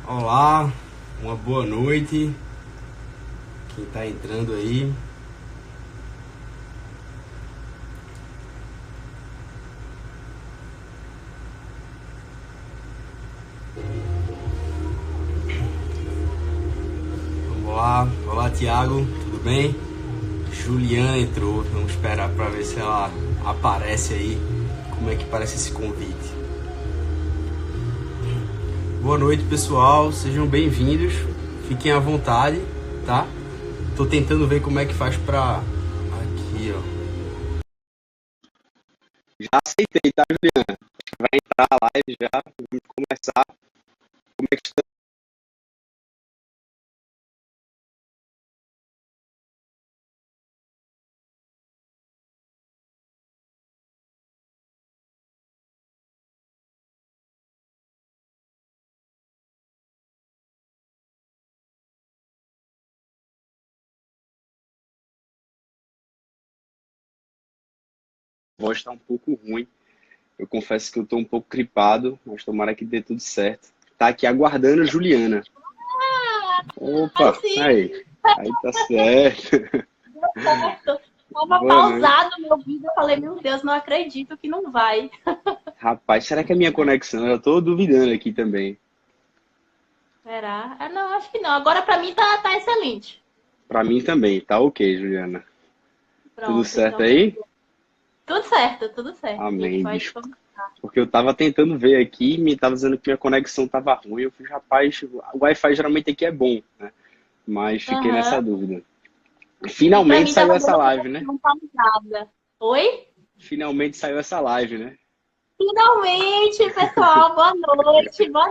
Olá, uma boa noite. Quem tá entrando aí? Vamos lá. Olá, Thiago, tudo bem? Juliana entrou. Vamos esperar para ver se ela aparece aí. Como é que parece esse convite? Boa noite, pessoal. Sejam bem-vindos. Fiquem à vontade, tá? Tô tentando ver como é que faz pra... Aqui, ó. Já aceitei, tá, Juliana? Vai entrar a live já, vamos começar. Como é que está? A voz está um pouco ruim. Eu confesso que eu estou um pouco gripado, mas tomara que dê tudo certo. Tá aqui aguardando a Juliana. Ai, Opa, sim, aí tá certo. deu certo. Tava Boa noite. pausado meu vídeo, eu falei, meu Deus, não acredito que não vai. Rapaz, será que é a minha conexão? Eu tô duvidando aqui também. Será? Ah, não, acho que não. Agora pra mim tá excelente. Pra mim também, tá ok, Juliana. Tudo Pronto, certo então aí? tudo certo, tudo certo. A gente Amém, pode bicho. começar. Porque eu tava tentando ver aqui, me tava dizendo que minha conexão tava ruim. Eu falei, rapaz, o Wi-Fi geralmente aqui é bom, né? Mas fiquei nessa Aham. dúvida. E pra Finalmente mim saiu tava essa dando live, né? conexão pausada. Oi? Finalmente saiu essa live, né? Finalmente, pessoal, boa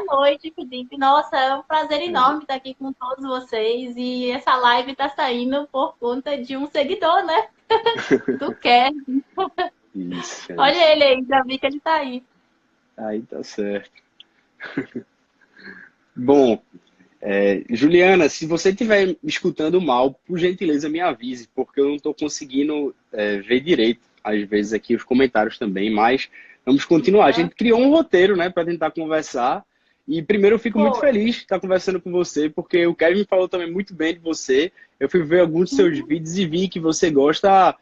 noite, Felipe. Nossa, é um prazer É, enorme estar aqui com todos vocês. E essa live tá saindo por conta de um seguidor, né? Do Kevin. isso, é Olha isso. ele aí, já vi que ele tá aí. Aí tá certo. Bom, Juliana, se você estiver me escutando mal, por gentileza me avise, porque eu não estou conseguindo ver direito, às vezes, aqui os comentários também, mas vamos continuar. A Ah, gente criou um roteiro, né, para tentar conversar. E primeiro eu fico muito foi. feliz de estar conversando com você, porque o Kevin falou também muito bem de você. Eu fui ver alguns dos seus vídeos e vi que você gosta.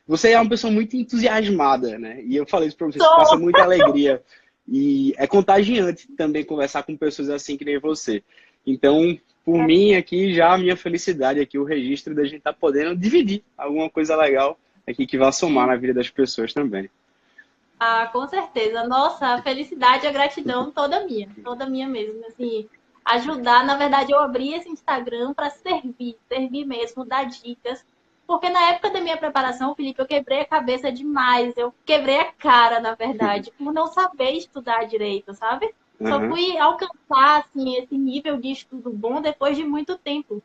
Você é uma pessoa muito entusiasmada, né? E eu falei isso para você, você passa Sou. muita alegria. E é contagiante também conversar com pessoas assim que nem você. Então, por mim aqui, já a minha felicidade aqui, o registro da gente estar podendo dividir alguma coisa legal aqui que vá somar na vida das pessoas também. Ah, com certeza. Nossa, a felicidade e a gratidão toda minha mesmo. Assim, ajudar. Na verdade, eu abri esse Instagram para servir mesmo, dar dicas. Porque na época da minha preparação, Felipe, eu quebrei a cabeça demais. Eu quebrei a cara, na verdade, por não saber estudar direito, sabe? Só Aham. fui alcançar assim, esse nível de estudo bom depois de muito tempo.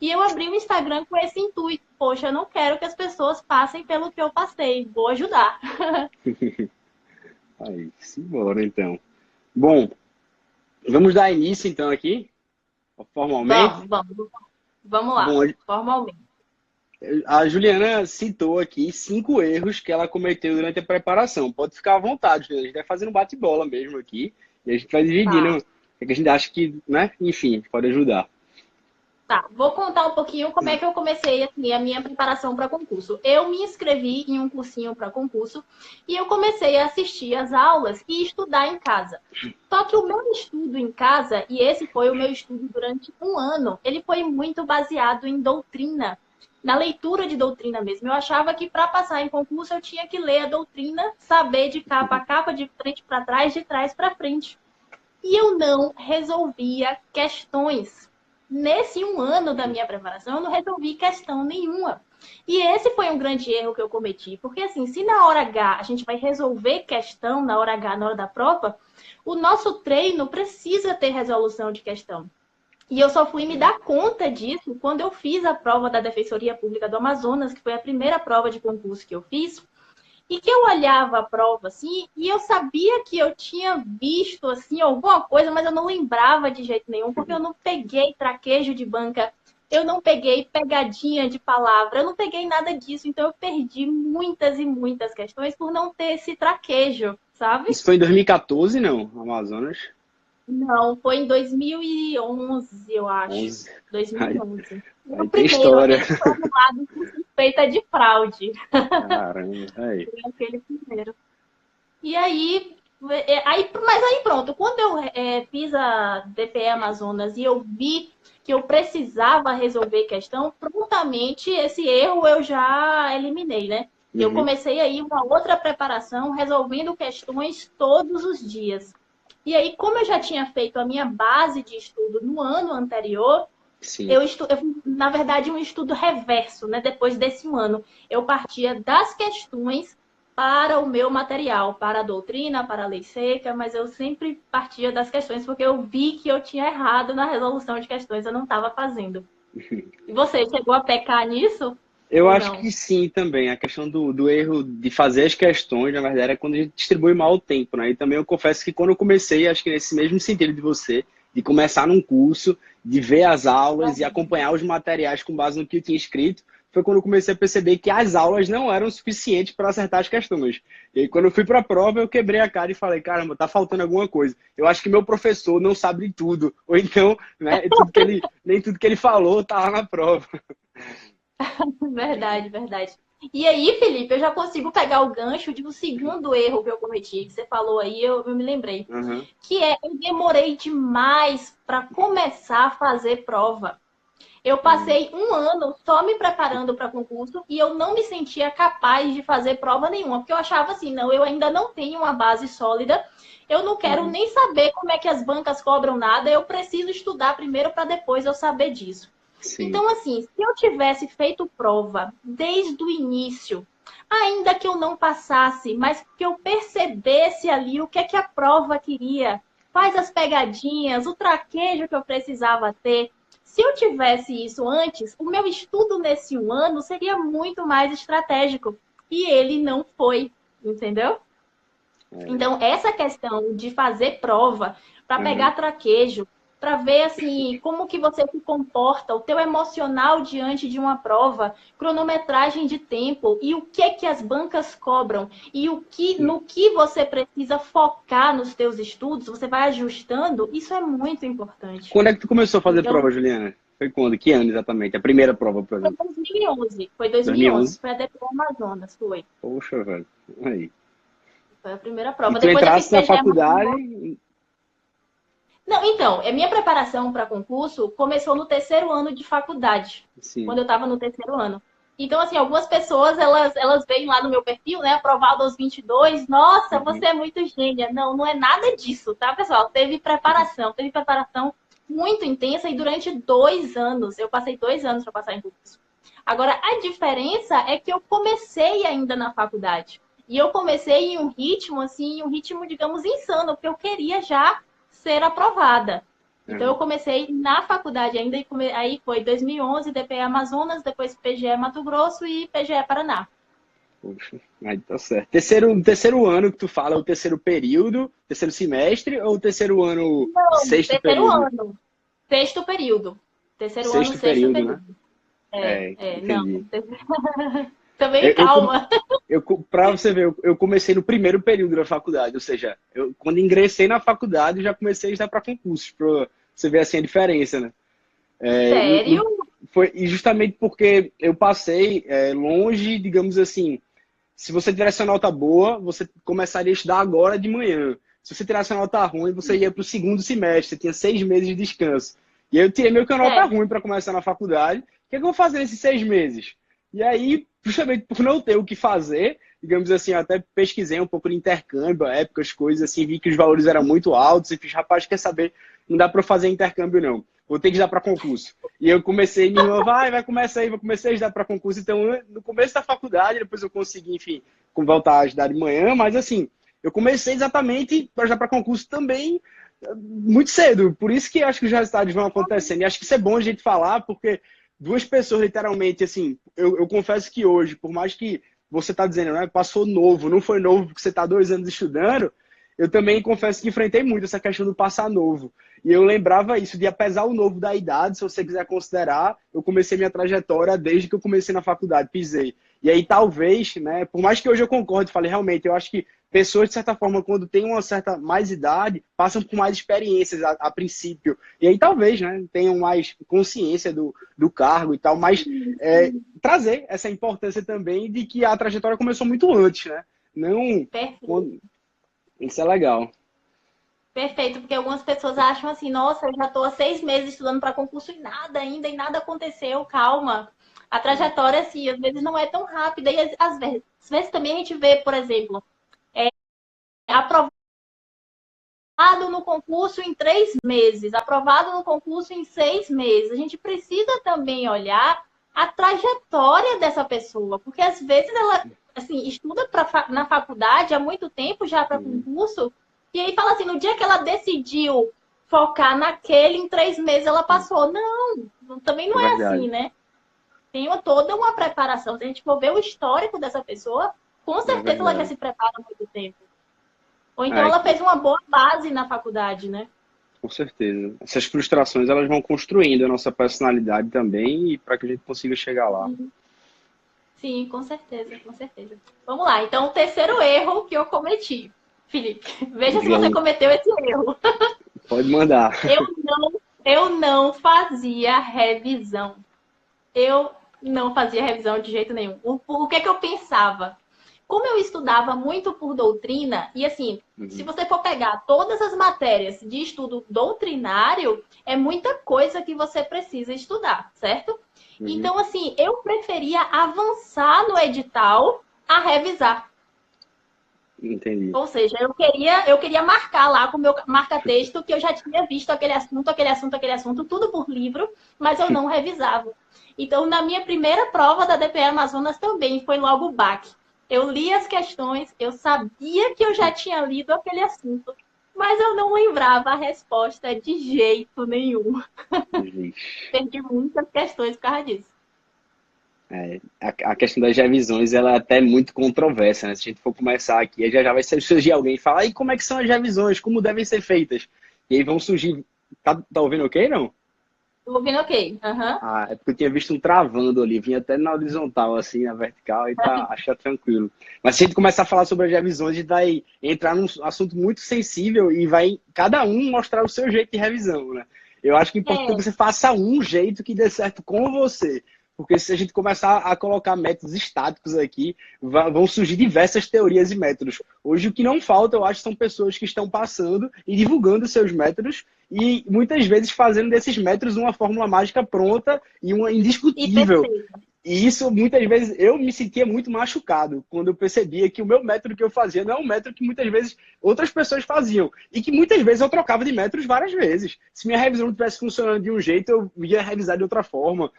E eu abri o Instagram com esse intuito. Poxa, eu não quero que as pessoas passem pelo que eu passei. Vou ajudar. Aí, simbora então. Bom, vamos dar início então aqui, formalmente. Vamos. Vamos lá, Bom, formalmente. a Juliana citou aqui 5 erros que ela cometeu durante a preparação. Pode ficar à vontade, Juliana. A gente vai fazendo bate-bola mesmo aqui e a gente vai dividindo Tá, o que a gente acha que, né? Enfim, pode ajudar. tá. Vou contar um pouquinho como é que eu comecei assim, a minha preparação para concurso. Eu me inscrevi em um cursinho para concurso e eu comecei a assistir as aulas e estudar em casa. Só que o meu estudo em casa, e esse foi o meu estudo durante um ano, ele foi muito baseado em doutrina, na leitura de doutrina mesmo. Eu achava que para passar em concurso eu tinha que ler a doutrina, saber de capa a capa, de frente para trás, de trás para frente. E eu não resolvia questões. Nesse um ano da minha preparação, eu não resolvi questão nenhuma. E esse foi um grande erro que eu cometi, porque assim, se na hora H a gente vai resolver questão, na hora H, na hora da prova, o nosso treino precisa ter resolução de questão. E eu só fui me dar conta disso quando eu fiz a prova da Defensoria Pública do Amazonas, que foi a primeira prova de concurso que eu fiz. E que eu olhava a prova assim, e eu sabia que eu tinha visto assim alguma coisa, mas eu não lembrava de jeito nenhum, porque eu não peguei traquejo de banca, eu não peguei pegadinha de palavra, eu não peguei nada disso, então eu perdi muitas e muitas questões por não ter esse traquejo, sabe? Isso foi em 2014, não, Amazonas? Não, foi em 2011, eu acho. 11. Aí, 2011. aí O tem primeiro, história. aquele formulado com suspeita de fraude. Caramba, aí. Foi aquele primeiro. E aí, mas aí pronto, quando eu fiz a DPE Amazonas e eu vi que eu precisava resolver questão, prontamente esse erro eu já eliminei, né? Eu Uhum. comecei aí uma outra preparação, resolvendo questões todos os dias. E aí, como eu já tinha feito a minha base de estudo no ano anterior, Sim. na verdade, um estudo reverso, né? Depois desse ano, eu partia das questões para o meu material, para a doutrina, para a lei seca, mas eu sempre partia das questões porque eu vi que eu tinha errado na resolução de questões, eu não estava fazendo. E você chegou a pecar nisso Eu ou acho não? que sim também. A questão do erro de fazer as questões, na verdade, é quando a gente distribui mal o tempo, né? E também eu confesso que quando eu comecei, acho que nesse mesmo sentido de você, de começar num curso, de ver as aulas e acompanhar os materiais com base no que eu tinha escrito, foi quando eu comecei a perceber que as aulas não eram suficientes para acertar as questões. E aí, quando eu fui para a prova, eu quebrei a cara e falei, caramba, tá faltando alguma coisa. Eu acho que meu professor não sabe de tudo. Ou então, né, nem tudo que ele falou tá lá na prova. Verdade, verdade. E aí, Felipe, eu já consigo pegar o gancho de um segundo erro que eu cometi, que você falou aí, eu me lembrei. Uhum. Que eu demorei demais para começar a fazer prova. Eu passei um ano só me preparando para concurso e eu não me sentia capaz de fazer prova nenhuma, porque eu achava assim, não, eu ainda não tenho uma base sólida, eu não quero Uhum. nem saber como é que as bancas cobram nada, eu preciso estudar primeiro para depois eu saber disso. Sim. Então, assim, se eu tivesse feito prova desde o início, ainda que eu não passasse, mas que eu percebesse ali o que é que a prova queria, quais as pegadinhas, o traquejo que eu precisava ter. Se eu tivesse isso antes, o meu estudo nesse um ano seria muito mais estratégico. E ele não foi, entendeu? É. Então, essa questão de fazer prova para Uhum. pegar traquejo, para ver assim como que você se comporta, o teu emocional diante de uma prova, cronometragem de tempo e o que que as bancas cobram e no que você precisa focar nos teus estudos, você vai ajustando, isso é muito importante. Quando é que tu começou a fazer Então, prova, Juliana? Foi quando? Que ano exatamente? A primeira prova, por foi exemplo? 2011, foi 2011, 2011? foi a DP Amazonas, foi. Poxa, velho. Aí. Foi a primeira E prova. tu Depois eu fiz entrasse na PGE. faculdade? Não, então, a minha preparação para concurso começou no terceiro ano de faculdade, quando Sim. eu estava no terceiro ano. Então, assim, algumas pessoas, elas veem lá no meu perfil, né, aprovado aos 22, nossa, Uhum. você é muito gênia. Não, não é nada disso, tá, pessoal? Teve preparação muito intensa e durante 2 anos. Eu passei 2 anos para passar em concurso. Agora, a diferença é que eu comecei ainda na faculdade. E eu comecei em um ritmo, assim, um ritmo, digamos, insano, porque eu queria já ser aprovada. Então, eu Uhum. comecei na faculdade ainda, e aí foi 2011, DPE Amazonas, depois PGE Mato Grosso e PGE Paraná. Poxa, aí tá certo. Terceiro ano que tu fala, é o terceiro período, terceiro semestre ou o terceiro ano, Não, sexto terceiro período? ano, sexto período. Terceiro ano, Sexto sexto período, né? período. É, Não. entendi. Também Eu, eu, com- calma. Pra você ver, eu comecei no primeiro período da faculdade, ou seja, eu, quando ingressei na faculdade, eu já comecei a estudar para concursos, pra você ver assim a diferença, né? É, Sério? foi e justamente porque eu passei longe, digamos assim, se você tivesse uma nota boa, você começaria a estudar agora de manhã. Se você tirasse uma nota ruim, você ia para o segundo semestre, você tinha 6 meses de descanso. E aí eu tirei meio que uma nota Sério. ruim para começar na faculdade. O que é que eu vou fazer nesses 6 meses? E aí, justamente por não ter o que fazer, digamos assim, eu até pesquisei um pouco de intercâmbio, épocas, coisas assim, vi que os valores eram muito altos e fiz, rapaz, quer saber, não dá para fazer intercâmbio não, vou ter que estudar para concurso. E eu comecei, minha irmã, vai começar aí, vou começar a estudar para concurso. Então, no começo da faculdade, depois eu consegui, enfim, voltar a estudar de manhã, mas assim, eu comecei exatamente para estudar para concurso também muito cedo. Por isso que acho que os resultados vão acontecendo. E acho que isso é bom a gente falar, porque duas pessoas, literalmente, assim, eu confesso que hoje, por mais que você está dizendo, né, passou novo, não foi novo porque você está 2 anos estudando, eu também confesso que enfrentei muito essa questão do passar novo. E eu lembrava isso, de apesar o novo da idade, se você quiser considerar, eu comecei minha trajetória desde que eu comecei na faculdade, pisei. E aí talvez, né, por mais que hoje eu concorde, falei, realmente, eu acho que pessoas, de certa forma, quando têm uma certa mais idade, passam por mais experiências a princípio. E aí talvez, né, tenham mais consciência do cargo e tal, mas trazer essa importância também de que a trajetória começou muito antes, né? Não, Perfeito. isso é legal. Perfeito, porque algumas pessoas acham assim, nossa, eu já estou há 6 meses estudando para concurso e nada ainda, e nada aconteceu, calma. A trajetória, assim, às vezes não é tão rápida, e às vezes também a gente vê, por exemplo, aprovado no concurso em 3 meses, aprovado no concurso em 6 meses. A gente precisa também olhar a trajetória dessa pessoa, porque às vezes ela, assim, estuda na faculdade há muito tempo já para concurso, e aí fala assim, no dia que ela decidiu focar naquele, em 3 meses ela passou. Não, também não é assim, né? Tem toda uma preparação. Se a gente for ver o histórico dessa pessoa, com certeza ela já se prepara há muito tempo. Ou então ela fez uma boa base na faculdade, né? Com certeza. Essas frustrações, elas vão construindo a nossa personalidade também, e para que a gente consiga chegar lá. Sim, com certeza, com certeza. Vamos lá, então o terceiro erro que eu cometi. Felipe, veja se você cometeu esse erro. Pode mandar. Eu não fazia revisão. Eu não fazia revisão de jeito nenhum. O que é que eu pensava? Como eu estudava muito por doutrina, e assim, se você for pegar todas as matérias de estudo doutrinário, é muita coisa que você precisa estudar, certo? Então, assim, eu preferia avançar no edital a revisar. Entendi. Ou seja, eu queria marcar lá com o meu marca-texto que eu já tinha visto aquele assunto, tudo por livro, mas eu não revisava. Então, na minha primeira prova da DPE Amazonas também foi logo o baque. Eu li as questões, eu sabia que eu já tinha lido aquele assunto, mas eu não lembrava a resposta de jeito nenhum. Perdi muitas questões por causa disso. A questão das revisões, ela é até muito controversa, né? Se a gente for começar aqui, já vai surgir alguém e falar, e como é que são as revisões? Como devem ser feitas? E aí vão surgir... Tá ouvindo ok, não? Tô ouvindo ok. É porque eu tinha visto um travando ali, vinha até na horizontal, assim, na vertical, e acho que tá tranquilo. Mas se a gente começar a falar sobre as revisões, a gente vai entrar num assunto muito sensível e vai cada um mostrar o seu jeito de revisão, né? Eu acho que é importante que você faça um jeito que dê certo com você. Porque se a gente começar a colocar métodos estáticos aqui, vão surgir diversas teorias e métodos. Hoje o que não falta, eu acho, são pessoas que estão passando e divulgando seus métodos e muitas vezes fazendo desses métodos uma fórmula mágica pronta e uma indiscutível. E isso, muitas vezes, eu me sentia muito machucado quando eu percebia que o meu método que eu fazia não é um método que muitas vezes outras pessoas faziam. E que muitas vezes eu trocava de métodos várias vezes. Se minha revisão não estivesse funcionando de um jeito, eu ia revisar de outra forma.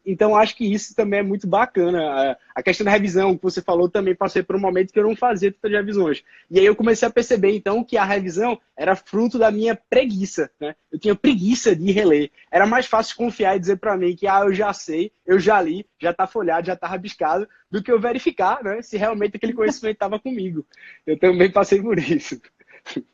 Então, acho que isso também é muito bacana. A questão da revisão, que você falou, também passei por um momento que eu não fazia tantas revisões. E aí eu comecei a perceber, então, que a revisão era fruto da minha preguiça, né? Eu tinha preguiça de reler. Era mais fácil confiar e dizer para mim que eu já sei, eu já li, já está folhado, já está rabiscado, do que eu verificar, né, se realmente aquele conhecimento estava comigo. Eu também passei por isso.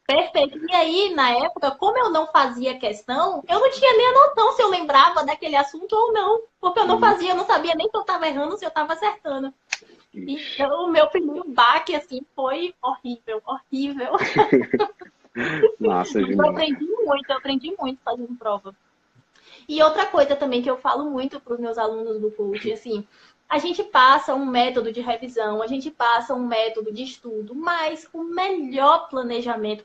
Perfeito. E aí, na época, como eu não fazia questão, eu não tinha nem a noção se eu lembrava daquele assunto ou não. Porque eu não fazia, eu não sabia nem se eu estava errando, se eu estava acertando. Então, o meu primeiro baque, assim, foi horrível, horrível. Nossa, eu aprendi muito fazendo prova. E outra coisa também que eu falo muito para os meus alunos do coaching, assim, a gente passa um método de revisão, a gente passa um método de estudo, mas o melhor planejamento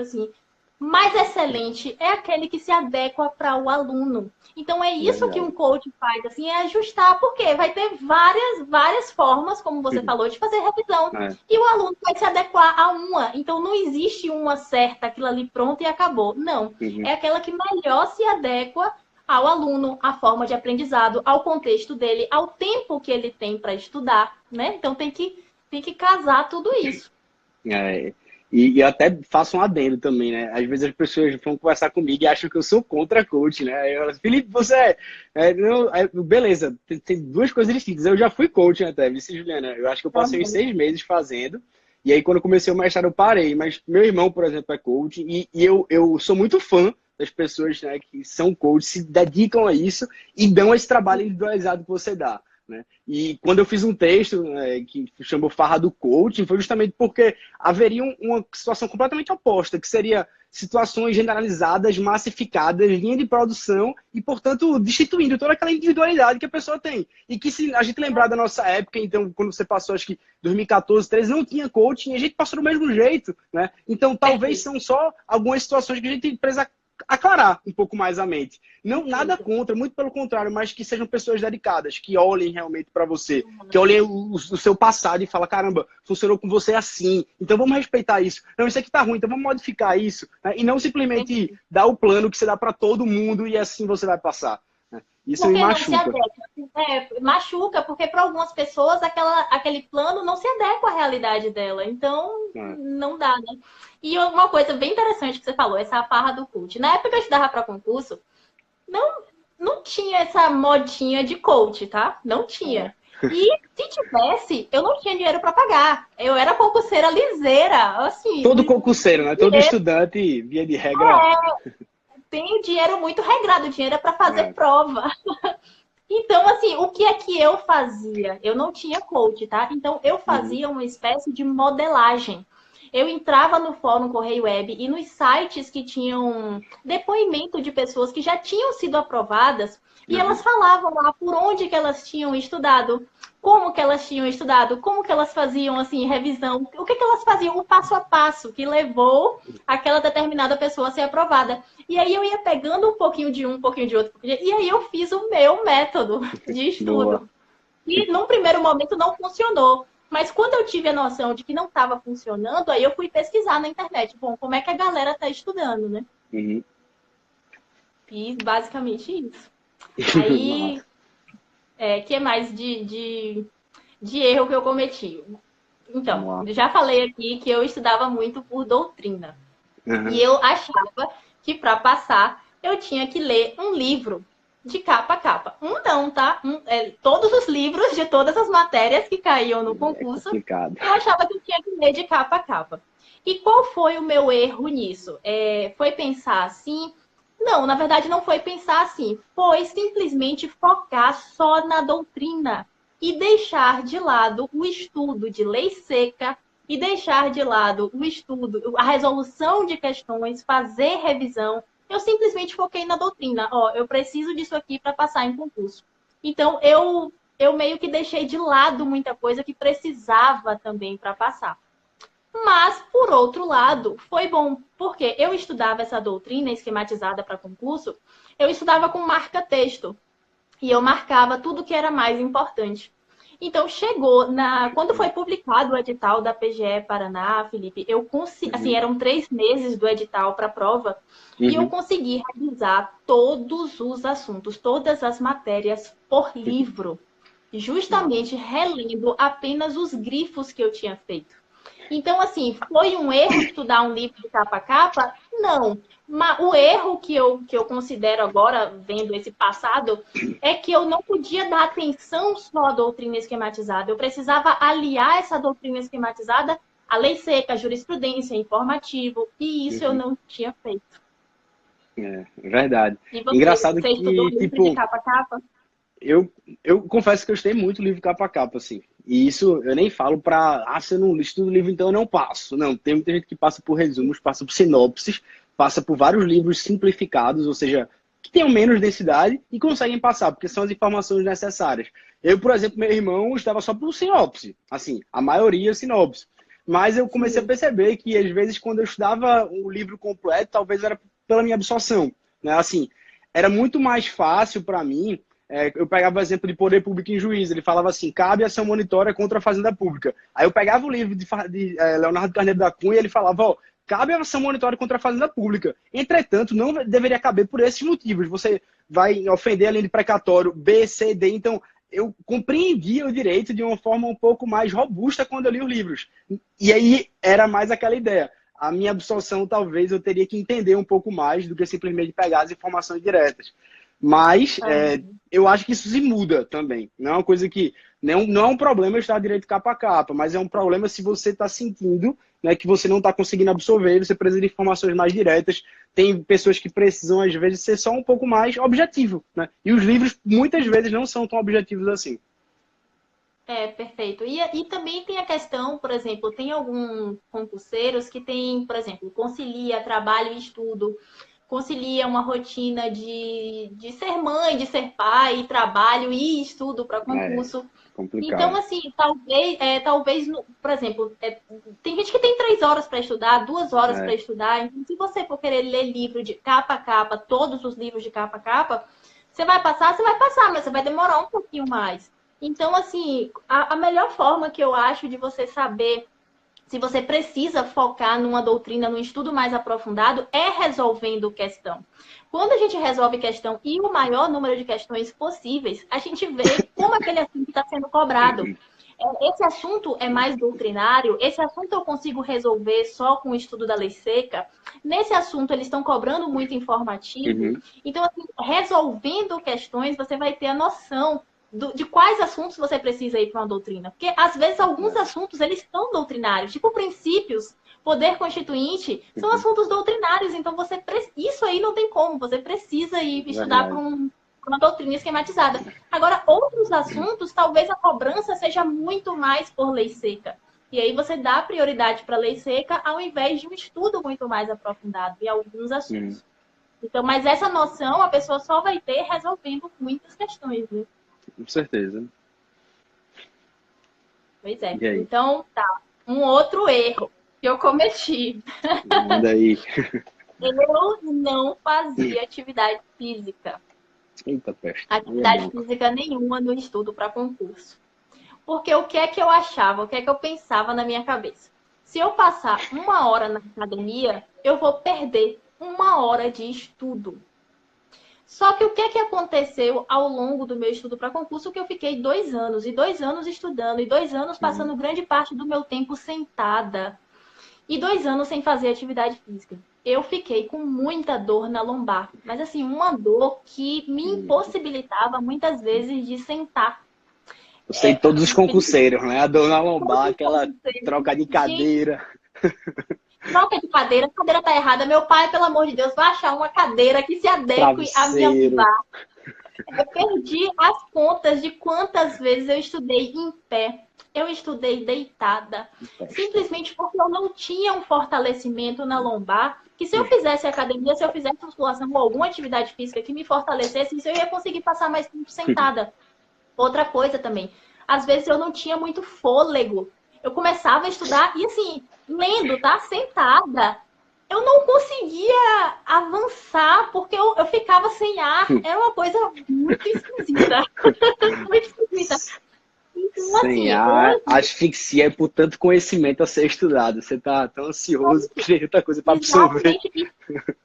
assim, mais excelente, é aquele que se adequa para o aluno. Então é isso que um coach faz, assim, é ajustar, porque vai ter várias formas, como você falou, de fazer revisão. E o aluno vai se adequar a uma. Então não existe uma certa, aquilo ali pronto e acabou. Não. É aquela que melhor se adequa ao aluno, à forma de aprendizado, ao contexto dele, ao tempo que ele tem para estudar, né? Então tem que casar tudo isso. E eu até faço um adendo também, né? Às vezes as pessoas vão conversar comigo e acham que eu sou contra coach, né? Eu falo, Felipe, você beleza, tem duas coisas distintas. Eu já fui coach até, vice Juliana. Eu acho que eu passei uns 6 meses fazendo. E aí, quando eu comecei o mestrado, eu parei. Mas meu irmão, por exemplo, é coach. E eu sou muito fã das pessoas, né, que são coaches, se dedicam a isso e dão esse trabalho individualizado que você dá. né? E quando eu fiz um texto que chamou Farra do Coaching, foi justamente porque haveria uma situação completamente oposta, que seria situações generalizadas, massificadas, linha de produção e, portanto, destituindo toda aquela individualidade que a pessoa tem. E que se a gente lembrar da nossa época, então, quando você passou, acho que 2014, 2013, não tinha coaching, a gente passou do mesmo jeito, né? Então, talvez são só algumas situações que a gente precisa aclarar um pouco mais a mente. Não, nada contra, muito pelo contrário, mas que sejam pessoas dedicadas, que olhem realmente para você, que olhem o seu passado e falem, caramba, funcionou com você assim, então vamos respeitar isso. Não, isso aqui tá ruim, então vamos modificar isso. Né? E não simplesmente dar o plano que você dá para todo mundo e assim você vai passar. Né? Isso porque me machuca. Machuca, porque para algumas pessoas aquele plano não se adequa à realidade dela. Então, não dá, né? E uma coisa bem interessante que você falou, essa farra do coach. Na época que eu estudava para concurso, não tinha essa modinha de coach, tá? Não tinha. E se tivesse, eu não tinha dinheiro para pagar. Eu era concurseira liseira, assim. Todo concurseiro, né? Todo estudante, via de regra. Tem o dinheiro muito regrado, o dinheiro é para fazer prova. Então, assim, o que é que eu fazia? Eu não tinha coach, tá? Então, eu fazia uma espécie de modelagem. Eu entrava no fórum Correio Web e nos sites que tinham depoimento de pessoas que já tinham sido aprovadas e elas falavam lá por onde que elas tinham estudado, como que elas tinham estudado, como que elas faziam, assim, revisão, o que que elas faziam, o passo a passo que levou aquela determinada pessoa a ser aprovada. E aí eu ia pegando um pouquinho de um pouquinho de outro, e aí eu fiz o meu método de estudo. Boa. E num primeiro momento não funcionou. Mas quando eu tive a noção de que não estava funcionando, aí eu fui pesquisar na internet. Bom, como é que a galera está estudando, né? Fiz basicamente isso. Aí, que mais de erro que eu cometi? Então, já falei aqui que eu estudava muito por doutrina. E eu achava que para passar eu tinha que ler um livro de capa a capa. Não, tá? Todos os livros de todas as matérias que caíam no concurso, eu achava que eu tinha que ler de capa a capa. E qual foi o meu erro nisso? Foi pensar assim? Não, na verdade não foi pensar assim. Foi simplesmente focar só na doutrina e deixar de lado o estudo de lei seca e deixar de lado o estudo, a resolução de questões, fazer revisão. Eu simplesmente foquei na doutrina. Eu preciso disso aqui para passar em concurso. Então, eu meio que deixei de lado muita coisa que precisava também para passar. Mas, por outro lado, foi bom, porque eu estudava essa doutrina esquematizada para concurso, eu estudava com marca-texto. E eu marcava tudo que era mais importante. Então, quando foi publicado o edital da PGE Paraná, Felipe, eu consegui, assim, eram 3 meses do edital para a prova, e eu consegui revisar todos os assuntos, todas as matérias por livro, justamente relendo apenas os grifos que eu tinha feito. Então, assim, foi um erro estudar um livro de capa a capa? Não. Mas o erro que eu considero agora, vendo esse passado, é que eu não podia dar atenção só à doutrina esquematizada. Eu precisava aliar essa doutrina esquematizada à lei seca, à jurisprudência, informativo, e isso eu não tinha feito. Verdade. E você, Engraçado você estudou que, livro de capa a capa? Eu confesso que eu estudei muito livro capa a capa, assim. E isso eu nem falo se eu não estudo livro, então eu não passo. Não, tem muita gente que passa por resumos, passa por sinopses, passa por vários livros simplificados, ou seja, que tenham menos densidade e conseguem passar, porque são as informações necessárias. Eu, por exemplo, meu irmão estava só por sinopse, assim, a maioria sinopse. Mas eu comecei a perceber que, às vezes, quando eu estudava o livro completo, talvez era pela minha absorção, né? Assim, era muito mais fácil para mim. Eu pegava o exemplo de poder público em juízo. Ele falava assim, cabe ação monitória contra a fazenda pública. Aí eu pegava o livro de Leonardo Carneiro da Cunha e ele falava, cabe ação monitória contra a fazenda pública. Entretanto, não deveria caber por esses motivos. Você vai ofender a linha de precatório B, C, D. Então, eu compreendia o direito de uma forma um pouco mais robusta quando eu li os livros. E aí era mais aquela ideia. A minha absorção, talvez, eu teria que entender um pouco mais do que simplesmente pegar as informações diretas. Mas eu acho que isso se muda também. Não é uma coisa que... Não é um problema eu estar direito capa a capa, mas é um problema se você está sentindo, né, que você não está conseguindo absorver, você precisa de informações mais diretas. Tem pessoas que precisam, às vezes, ser só um pouco mais objetivo, né? E os livros, muitas vezes, não são tão objetivos assim. Perfeito. E também tem a questão, por exemplo, tem alguns concurseiros que tem, por exemplo, concilia trabalho e estudo, concilia uma rotina de ser mãe, de ser pai, trabalho e estudo para concurso. Então, Complicado. assim, talvez, por exemplo, tem gente que tem 3 horas para estudar, 2 horas para estudar. Então, se você for querer ler livro de capa a capa, todos os livros de capa a capa, você vai passar, mas você vai demorar um pouquinho mais. Então, assim, a melhor forma que eu acho de você saber se você precisa focar numa doutrina, num estudo mais aprofundado, é resolvendo questão. Quando a gente resolve questão e o maior número de questões possíveis, a gente vê como aquele assunto está sendo cobrado. Esse assunto é mais doutrinário, esse assunto eu consigo resolver só com o estudo da lei seca. Nesse assunto, eles estão cobrando muito informativo. Então, assim, resolvendo questões, você vai ter a noção de quais assuntos você precisa ir para uma doutrina. Porque, às vezes, alguns assuntos, eles são doutrinários. Tipo, princípios, poder constituinte, são assuntos doutrinários. Então, isso aí não tem como. Você precisa ir estudar para uma doutrina esquematizada. Agora, outros assuntos, talvez a cobrança seja muito mais por lei seca. E aí você dá prioridade para a lei seca ao invés de um estudo muito mais aprofundado em alguns assuntos. Então, mas essa noção a pessoa só vai ter resolvendo muitas questões, né? Com certeza. Pois é. Então, tá. Um outro erro que eu cometi. Manda aí. Eu não fazia atividade física. Eita, peste. Atividade física nenhuma no estudo para concurso. Porque o que é que eu achava, o que é que eu pensava na minha cabeça? Se eu passar 1 hora na academia, eu vou perder 1 hora de estudo. Só que o que é que aconteceu ao longo do meu estudo para concurso? Que eu fiquei 2 anos, e 2 anos estudando, e 2 anos passando grande parte do meu tempo sentada, e 2 anos sem fazer atividade física. Eu fiquei com muita dor na lombar, mas assim, uma dor que me impossibilitava muitas vezes de sentar. Eu sei todos os concurseiros, né? A dor na lombar, aquela troca de cadeira. Troca de cadeira, a cadeira tá errada. Meu pai, pelo amor de Deus, vai achar uma cadeira que se adeque à minha lombar. Eu perdi as contas de quantas vezes eu estudei em pé. Eu estudei deitada. Simplesmente porque eu não tinha um fortalecimento na lombar. Que se eu fizesse academia, se eu fizesse musculação ou alguma atividade física que me fortalecesse, eu ia conseguir passar mais tempo sentada. Outra coisa também. Às vezes eu não tinha muito fôlego. Eu começava a estudar e assim, lendo, tá? Sentada. Eu não conseguia avançar porque eu ficava sem ar. Era uma coisa muito esquisita. Muito esquisita. Então, sem ar, asfixia é por tanto conhecimento a ser estudado. Você tá tão ansioso que tem outra coisa para absorver.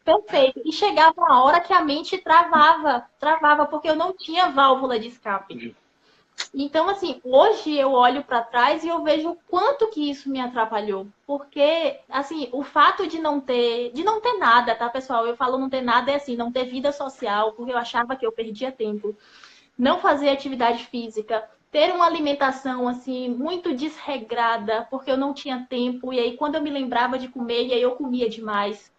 Perfeito. E chegava uma hora que a mente travava, porque eu não tinha válvula de escape. Então, assim, hoje eu olho para trás e eu vejo o quanto que isso me atrapalhou. Porque, assim, o fato de não ter nada, tá, pessoal? Eu falo não ter nada é assim, não ter vida social, porque eu achava que eu perdia tempo. Não fazer atividade física, ter uma alimentação, assim, muito desregrada, porque eu não tinha tempo. E aí, quando eu me lembrava de comer, e aí eu comia demais.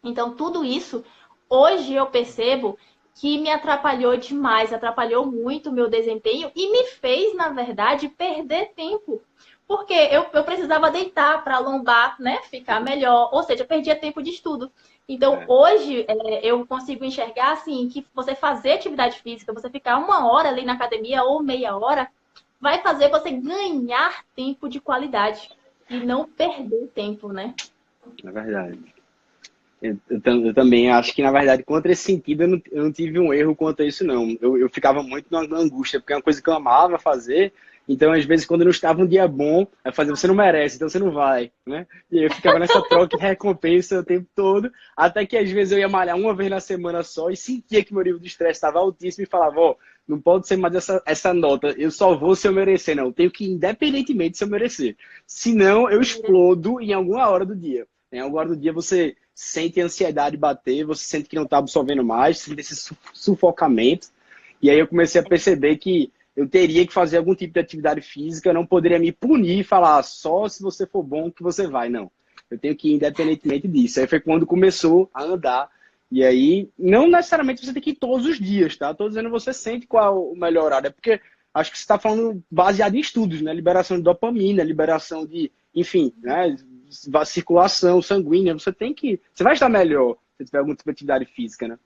Então, tudo isso, hoje eu percebo que me atrapalhou demais, atrapalhou muito o meu desempenho e me fez, na verdade, perder tempo. Porque eu precisava deitar para a lombar, né, ficar melhor. Ou seja, eu perdia tempo de estudo. Então, hoje, eu consigo enxergar, assim, que você fazer atividade física, você ficar 1 hora ali na academia ou meia hora, vai fazer você ganhar tempo de qualidade e não perder tempo, né? É verdade. Eu também acho que, na verdade, contra esse sentido, eu não tive um erro quanto a isso, não. Eu ficava muito na angústia, porque é uma coisa que eu amava fazer. Então, às vezes, quando eu não estava um dia bom, eu fazia, você não merece, então você não vai, né? E aí eu ficava nessa troca e recompensa o tempo todo, até que às vezes eu ia malhar 1 vez na semana só e sentia que meu nível de estresse estava altíssimo e falava, ó, não pode ser mais essa nota, eu só vou se eu merecer, não. Eu tenho que ir independentemente se eu merecer. Senão, eu explodo em alguma hora do dia. Em alguma hora do dia você sente a ansiedade bater, você sente que não está absorvendo mais, sente esse sufocamento. E aí eu comecei a perceber que eu teria que fazer algum tipo de atividade física, eu não poderia me punir e falar só se você for bom que você vai, não. Eu tenho que ir independentemente disso. Aí foi quando começou a andar. E aí, não necessariamente você tem que ir todos os dias, tá? Tô dizendo você sente qual é o melhor horário. É porque acho que você está falando baseado em estudos, né? Liberação de dopamina, liberação de, enfim, né? Circulação sanguínea. Você vai estar melhor se tiver alguma tipo de atividade física, né?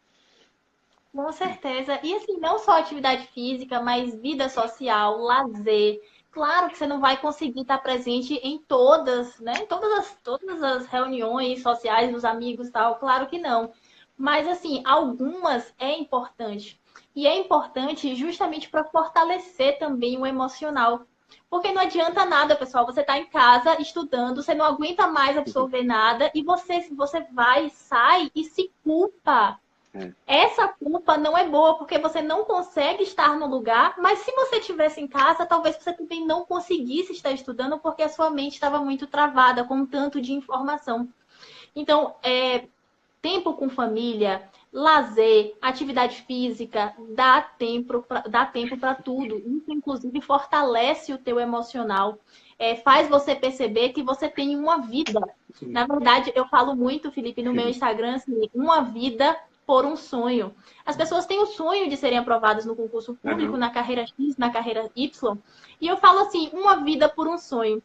Com certeza. E assim, não só atividade física, mas vida social, lazer. Claro que você não vai conseguir estar presente em todas, né? Em todas as reuniões sociais dos amigos e tal. Claro que não. Mas assim, algumas é importante. E é importante justamente para fortalecer também o emocional. Porque não adianta nada, pessoal. Você está em casa estudando, você não aguenta mais absorver nada e você vai, sai e se culpa. Essa culpa não é boa, porque você não consegue estar no lugar, mas se você estivesse em casa, talvez você também não conseguisse estar estudando, porque a sua mente estava muito travada com um tanto de informação. Então, tempo com família, lazer, atividade física, dá tempo para tudo. Isso, inclusive, fortalece o teu emocional. Faz você perceber que você tem uma vida. Na verdade, eu falo muito, Felipe, no meu Instagram, assim, uma vida por um sonho. As pessoas têm o sonho de serem aprovadas no concurso público, na carreira X, na carreira Y. E eu falo assim, uma vida por um sonho.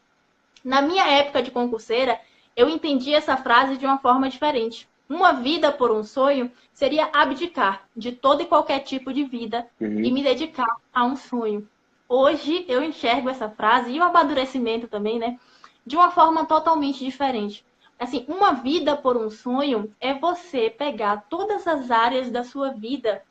Na minha época de concurseira, eu entendi essa frase de uma forma diferente. Uma vida por um sonho seria abdicar de todo e qualquer tipo de vida e me dedicar a um sonho. Hoje eu enxergo essa frase e o amadurecimento também, né? De uma forma totalmente diferente. Assim, uma vida por um sonho é você pegar todas as áreas da sua vida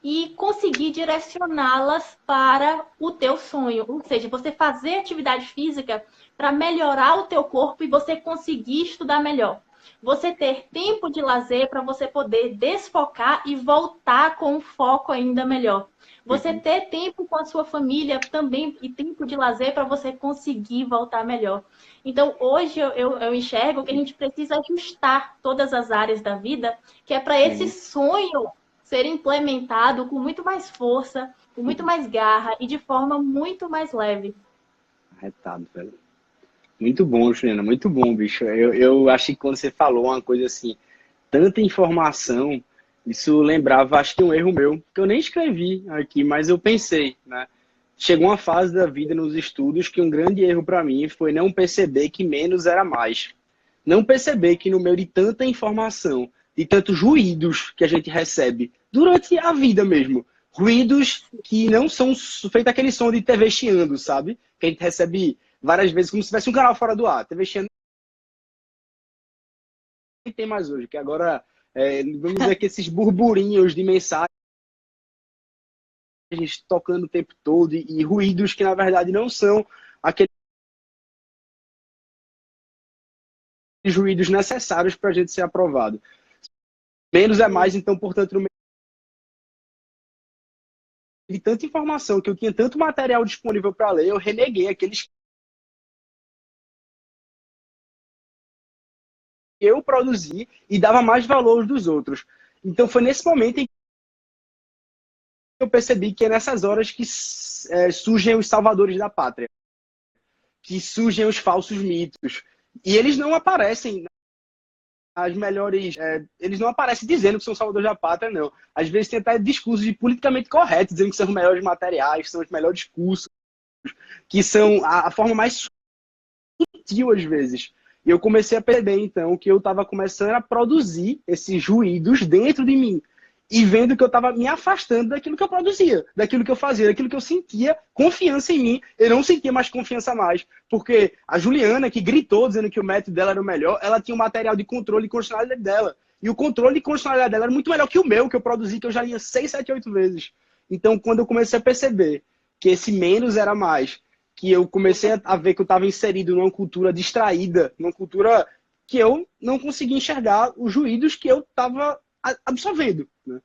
e conseguir direcioná-las para o teu sonho. Ou seja, você fazer atividade física para melhorar o teu corpo e você conseguir estudar melhor. Você ter tempo de lazer para você poder desfocar e voltar com um foco ainda melhor. Você ter tempo com a sua família também e tempo de lazer para você conseguir voltar melhor. Então, hoje eu enxergo que a gente precisa ajustar todas as áreas da vida, que é para esse sonho ser implementado com muito mais força, com muito mais garra e de forma muito mais leve. Arretado, velho. Muito bom, Juliana, muito bom, bicho. Eu acho que quando você falou uma coisa assim, tanta informação, isso lembrava, acho que um erro meu, que eu nem escrevi aqui, mas eu pensei, né? Chegou uma fase da vida nos estudos que um grande erro para mim foi não perceber que menos era mais. Não perceber que no meio de tanta informação, de tantos ruídos que a gente recebe durante a vida mesmo, ruídos que não são feito aquele som de TV chiando, sabe? Que a gente recebe várias vezes como se tivesse um canal fora do ar. TV chiando não tem mais hoje, que agora, vamos dizer que esses burburinhos de mensagens tocando o tempo todo e ruídos que na verdade não são aqueles ruídos necessários para a gente ser aprovado. Menos é mais, então, portanto, no meio de tanta informação, que eu tinha tanto material disponível para ler, eu reneguei aqueles que eu produzi e dava mais valor aos dos outros. Então, foi nesse momento em que eu percebi que é nessas horas que surgem os salvadores da pátria, que surgem os falsos mitos. E eles não aparecem as melhores... eles não aparecem dizendo que são salvadores da pátria, não. Às vezes tem até discursos de politicamente corretos, dizendo que são os melhores materiais, que são os melhores cursos, que são a forma mais sutil, às vezes. E eu comecei a perceber, então, que eu estava começando a produzir esses ruídos dentro de mim. E vendo que eu estava me afastando daquilo que eu produzia, daquilo que eu fazia, daquilo que eu sentia confiança em mim. Eu não sentia mais confiança mais. Porque a Juliana, que gritou dizendo que o método dela era o melhor, ela tinha o material de controle e condicionalidade dela. E o controle e condicionalidade dela era muito melhor que o meu, que eu produzi, que eu já lia 6, 7, 8 vezes. Então, quando eu comecei a perceber que esse menos era mais, que eu comecei a ver que eu estava inserido numa cultura distraída, numa cultura que eu não conseguia enxergar os ruídos que eu estava absorvendo, né?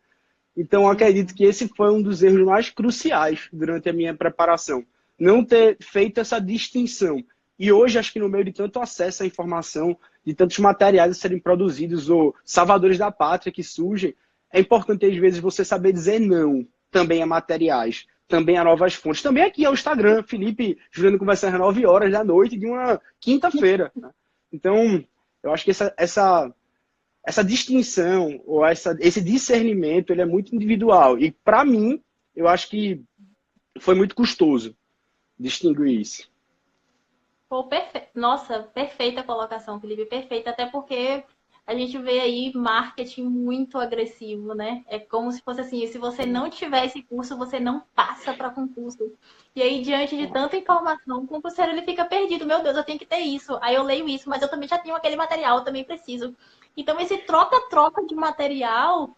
Então, eu acredito que esse foi um dos erros mais cruciais durante a minha preparação. Não ter feito essa distinção. E hoje, acho que no meio de tanto acesso à informação, de tantos materiais a serem produzidos, ou salvadores da pátria que surgem, é importante, às vezes, você saber dizer não também a materiais, também a novas fontes. Também aqui é o Instagram, Felipe Juliano conversando às 9 horas da noite de uma quinta-feira, né? Então, eu acho que essa distinção, ou esse discernimento, ele é muito individual. E, para mim, eu acho que foi muito custoso distinguir isso. Pô, Nossa, perfeita a colocação, Felipe, perfeita. Até porque a gente vê aí marketing muito agressivo, né? É como se fosse assim, se você não tiver esse curso, você não passa para concurso. E aí, diante de tanta informação, o concurseiro ele fica perdido. Meu Deus, eu tenho que ter isso. Aí eu leio isso, mas eu também já tenho aquele material, eu também preciso. Então, esse troca-troca de material,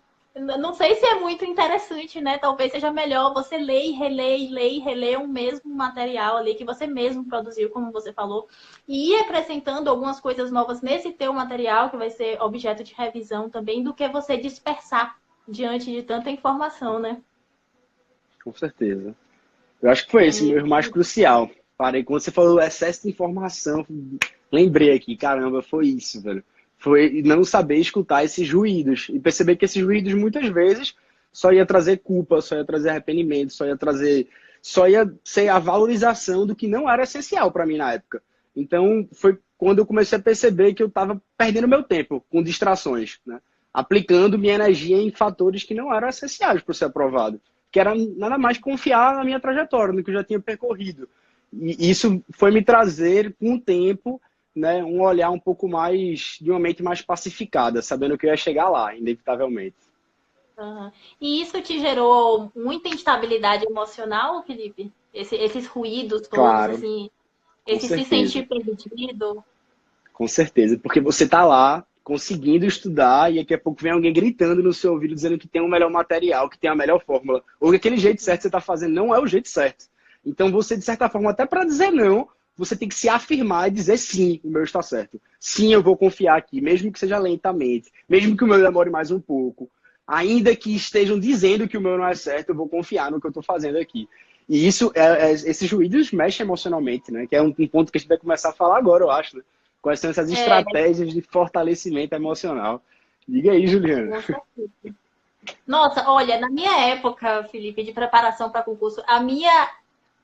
não sei se é muito interessante, né? Talvez seja melhor você ler e reler um mesmo material ali que você mesmo produziu, como você falou, e ir acrescentando algumas coisas novas nesse teu material, que vai ser objeto de revisão também, do que você dispersar diante de tanta informação, né? Com certeza. Eu acho que foi esse o meu É, erro mais crucial. Parei, quando você falou excesso de informação, lembrei aqui, caramba, foi isso, velho. Foi não saber escutar esses ruídos e perceber que esses ruídos muitas vezes só ia trazer culpa, só ia trazer arrependimento, só ia ser a valorização do que não era essencial para mim na época. Então, foi quando eu comecei a perceber que eu estava perdendo meu tempo com distrações, né? Aplicando minha energia em fatores que não eram essenciais para ser aprovado, que era nada mais confiar na minha trajetória, no que eu já tinha percorrido. E isso foi me trazer, com o tempo, né, um olhar um pouco mais, de uma mente mais pacificada, sabendo que eu ia chegar lá, inevitavelmente. uhum. E isso te gerou muita instabilidade emocional, Felipe? Esses ruídos todos, Claro, assim, com esse se certeza. sentir perdido? Com certeza, porque você tá lá conseguindo estudar e daqui a pouco vem alguém gritando no seu ouvido dizendo que tem um melhor material, que tem a melhor fórmula, ou que aquele jeito certo que você está fazendo não é o jeito certo. Então você, de certa forma, até para dizer não, você tem que se afirmar e dizer sim, o meu está certo. Sim, eu vou confiar aqui, mesmo que seja lentamente, mesmo que o meu demore mais um pouco. Ainda que estejam dizendo que o meu não é certo, eu vou confiar no que eu estou fazendo aqui. E isso, esses ruídos mexem emocionalmente, né? Que é um ponto que a gente vai começar a falar agora, eu acho, né? Quais são essas É, estratégias de fortalecimento emocional? Diga aí, Juliana. com certeza. Nossa, olha, na minha época, Felipe, de preparação para concurso, a minha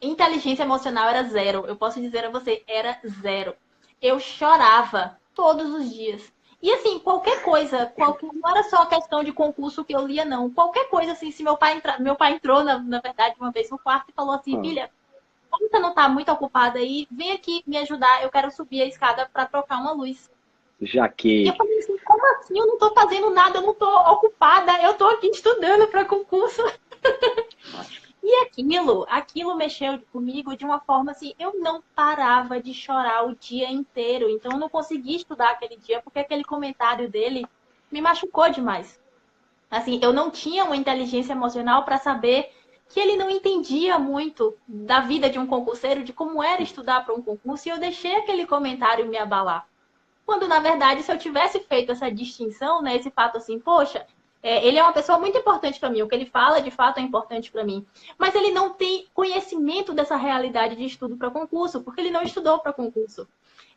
inteligência emocional era zero. Eu posso dizer a você, era zero. Eu chorava todos os dias. E assim, qualquer coisa, não era só questão de concurso que eu lia, não. Qualquer coisa, assim, se meu pai entrou, na verdade, uma vez no quarto e falou assim, Ah, filha, como você não está muito ocupada aí, vem aqui me ajudar, eu quero subir a escada para trocar uma luz. já E eu que. falei assim, como assim? Eu não estou fazendo nada, eu não estou ocupada, eu estou aqui estudando para concurso. E aquilo mexeu comigo de uma forma assim, eu não parava de chorar o dia inteiro. Então eu não consegui estudar aquele dia porque aquele comentário dele me machucou demais. Assim, eu não tinha uma inteligência emocional para saber que ele não entendia muito da vida de um concurseiro, de como era estudar para um concurso, e eu deixei aquele comentário me abalar. Quando, na verdade, se eu tivesse feito essa distinção, né, esse fato assim, poxa, ele é uma pessoa muito importante para mim, o que ele fala de fato é importante para mim, mas ele não tem conhecimento dessa realidade de estudo para concurso, porque ele não estudou para concurso.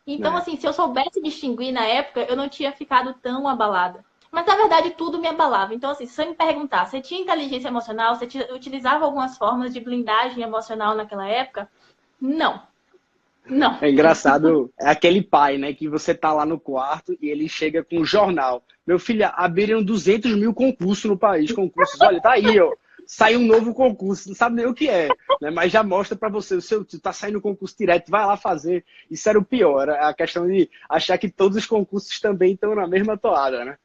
Então, Né? assim, se eu soubesse distinguir na época, eu não tinha ficado tão abalada. Mas, na verdade, tudo me abalava. Então, assim, se você me perguntar, você tinha inteligência emocional, você utilizava algumas formas de blindagem emocional naquela época? Não, não. É engraçado, é aquele pai, né, que você tá lá no quarto e ele chega com um jornal. Meu filho, abriram 200 mil concursos no país, concursos. Olha, tá aí, ó. Saiu um novo concurso, não sabe nem o que é, né? Mas já mostra para você, o seu tá saindo concurso direto, vai lá fazer. Isso era o pior, era a questão de achar que todos os concursos também estão na mesma toada, né?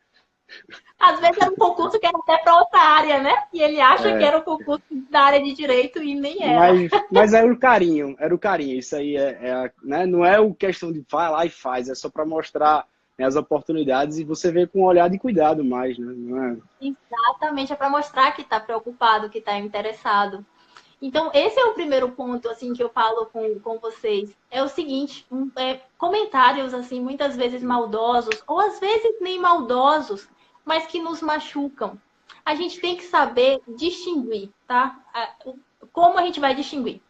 Às vezes era um concurso que era até para outra área, né? E ele acha que É, era um concurso da área de direito e nem era. mas era o carinho, era o carinho. Isso aí né? Não é o questão de vai lá e faz, é só para mostrar, né, as oportunidades e você vê com um olhar de cuidado mais, né? Não é... Exatamente, é para mostrar que está preocupado, que está interessado. Então, esse é o primeiro ponto, assim, que eu falo com vocês. É o seguinte, comentários, assim, muitas vezes maldosos, ou às vezes nem maldosos, mas que nos machucam. A gente tem que saber distinguir, tá? Como a gente vai distinguir?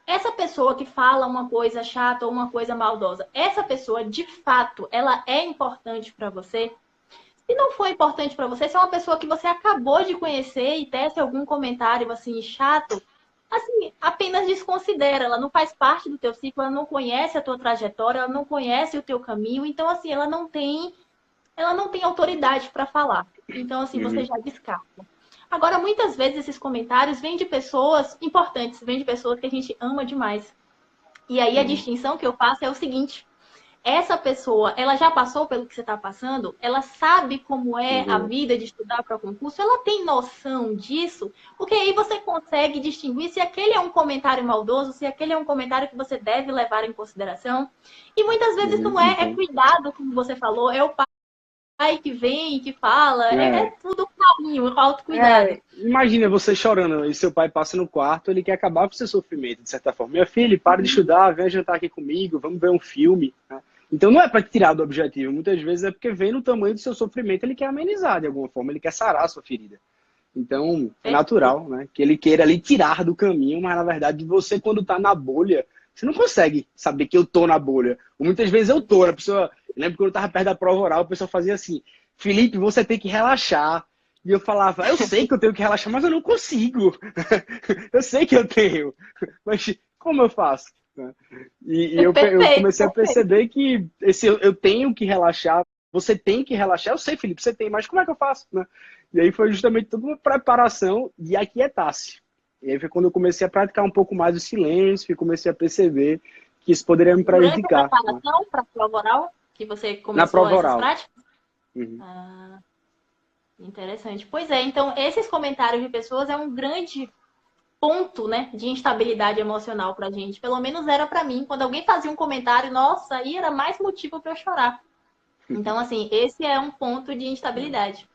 Essa pessoa que fala uma coisa chata ou uma coisa maldosa, essa pessoa, de fato, ela é importante para você? Se não for importante para você, se é uma pessoa que você acabou de conhecer e tece algum comentário, assim, chato, assim, apenas desconsidera, ela não faz parte do teu ciclo, ela não conhece a tua trajetória, ela não conhece o teu caminho, então assim, ela não tem autoridade para falar. Então assim, você Uhum. já descarta. Agora, muitas vezes esses comentários vêm de pessoas importantes, vêm de pessoas que a gente ama demais. E aí a distinção que eu faço é o seguinte: essa pessoa, ela já passou pelo que você está passando? Ela sabe como é a vida de estudar para concurso? Ela tem noção disso? Porque aí você consegue distinguir se aquele é um comentário maldoso, se aquele é um comentário que você deve levar em consideração. E muitas vezes não é, é cuidado, como você falou, é o pai que vem, que fala, é tudo carinho, autocuidado. Imagina você chorando e seu pai passa no quarto, ele quer acabar com o seu sofrimento, de certa forma. Minha filha, para de estudar, vem jantar aqui comigo, vamos ver um filme, né? Então não é para tirar do objetivo, muitas vezes é porque vem no tamanho do seu sofrimento, ele quer amenizar de alguma forma, ele quer sarar a sua ferida. Então é natural, né, que ele queira ali tirar do caminho, mas na verdade você quando tá na bolha, você não consegue saber que eu tô na bolha. Ou muitas vezes eu tô, a pessoa, eu lembro quando eu tava perto da prova oral, a pessoa fazia assim: Felipe, você tem que relaxar. E eu falava: eu sei que eu tenho que relaxar, mas eu não consigo. Eu sei que eu tenho, mas como eu faço? E eu comecei a perceber que eu tenho que relaxar, você tem que relaxar. Eu sei, Felipe, você tem, mas como é que eu faço? Né? E aí foi justamente toda uma preparação de aquietar-se. E aí foi quando eu comecei a praticar um pouco mais o silêncio e comecei a perceber que isso poderia me prejudicar. Durante a preparação para a prova oral, que você começou na prova essas oral. práticas? Interessante. Pois é, então esses comentários de pessoas é um grande ponto, né, de instabilidade emocional pra gente. Pelo menos era pra mim. Quando alguém fazia um comentário, nossa, aí era mais motivo pra eu chorar. Então, assim, esse é um ponto de instabilidade.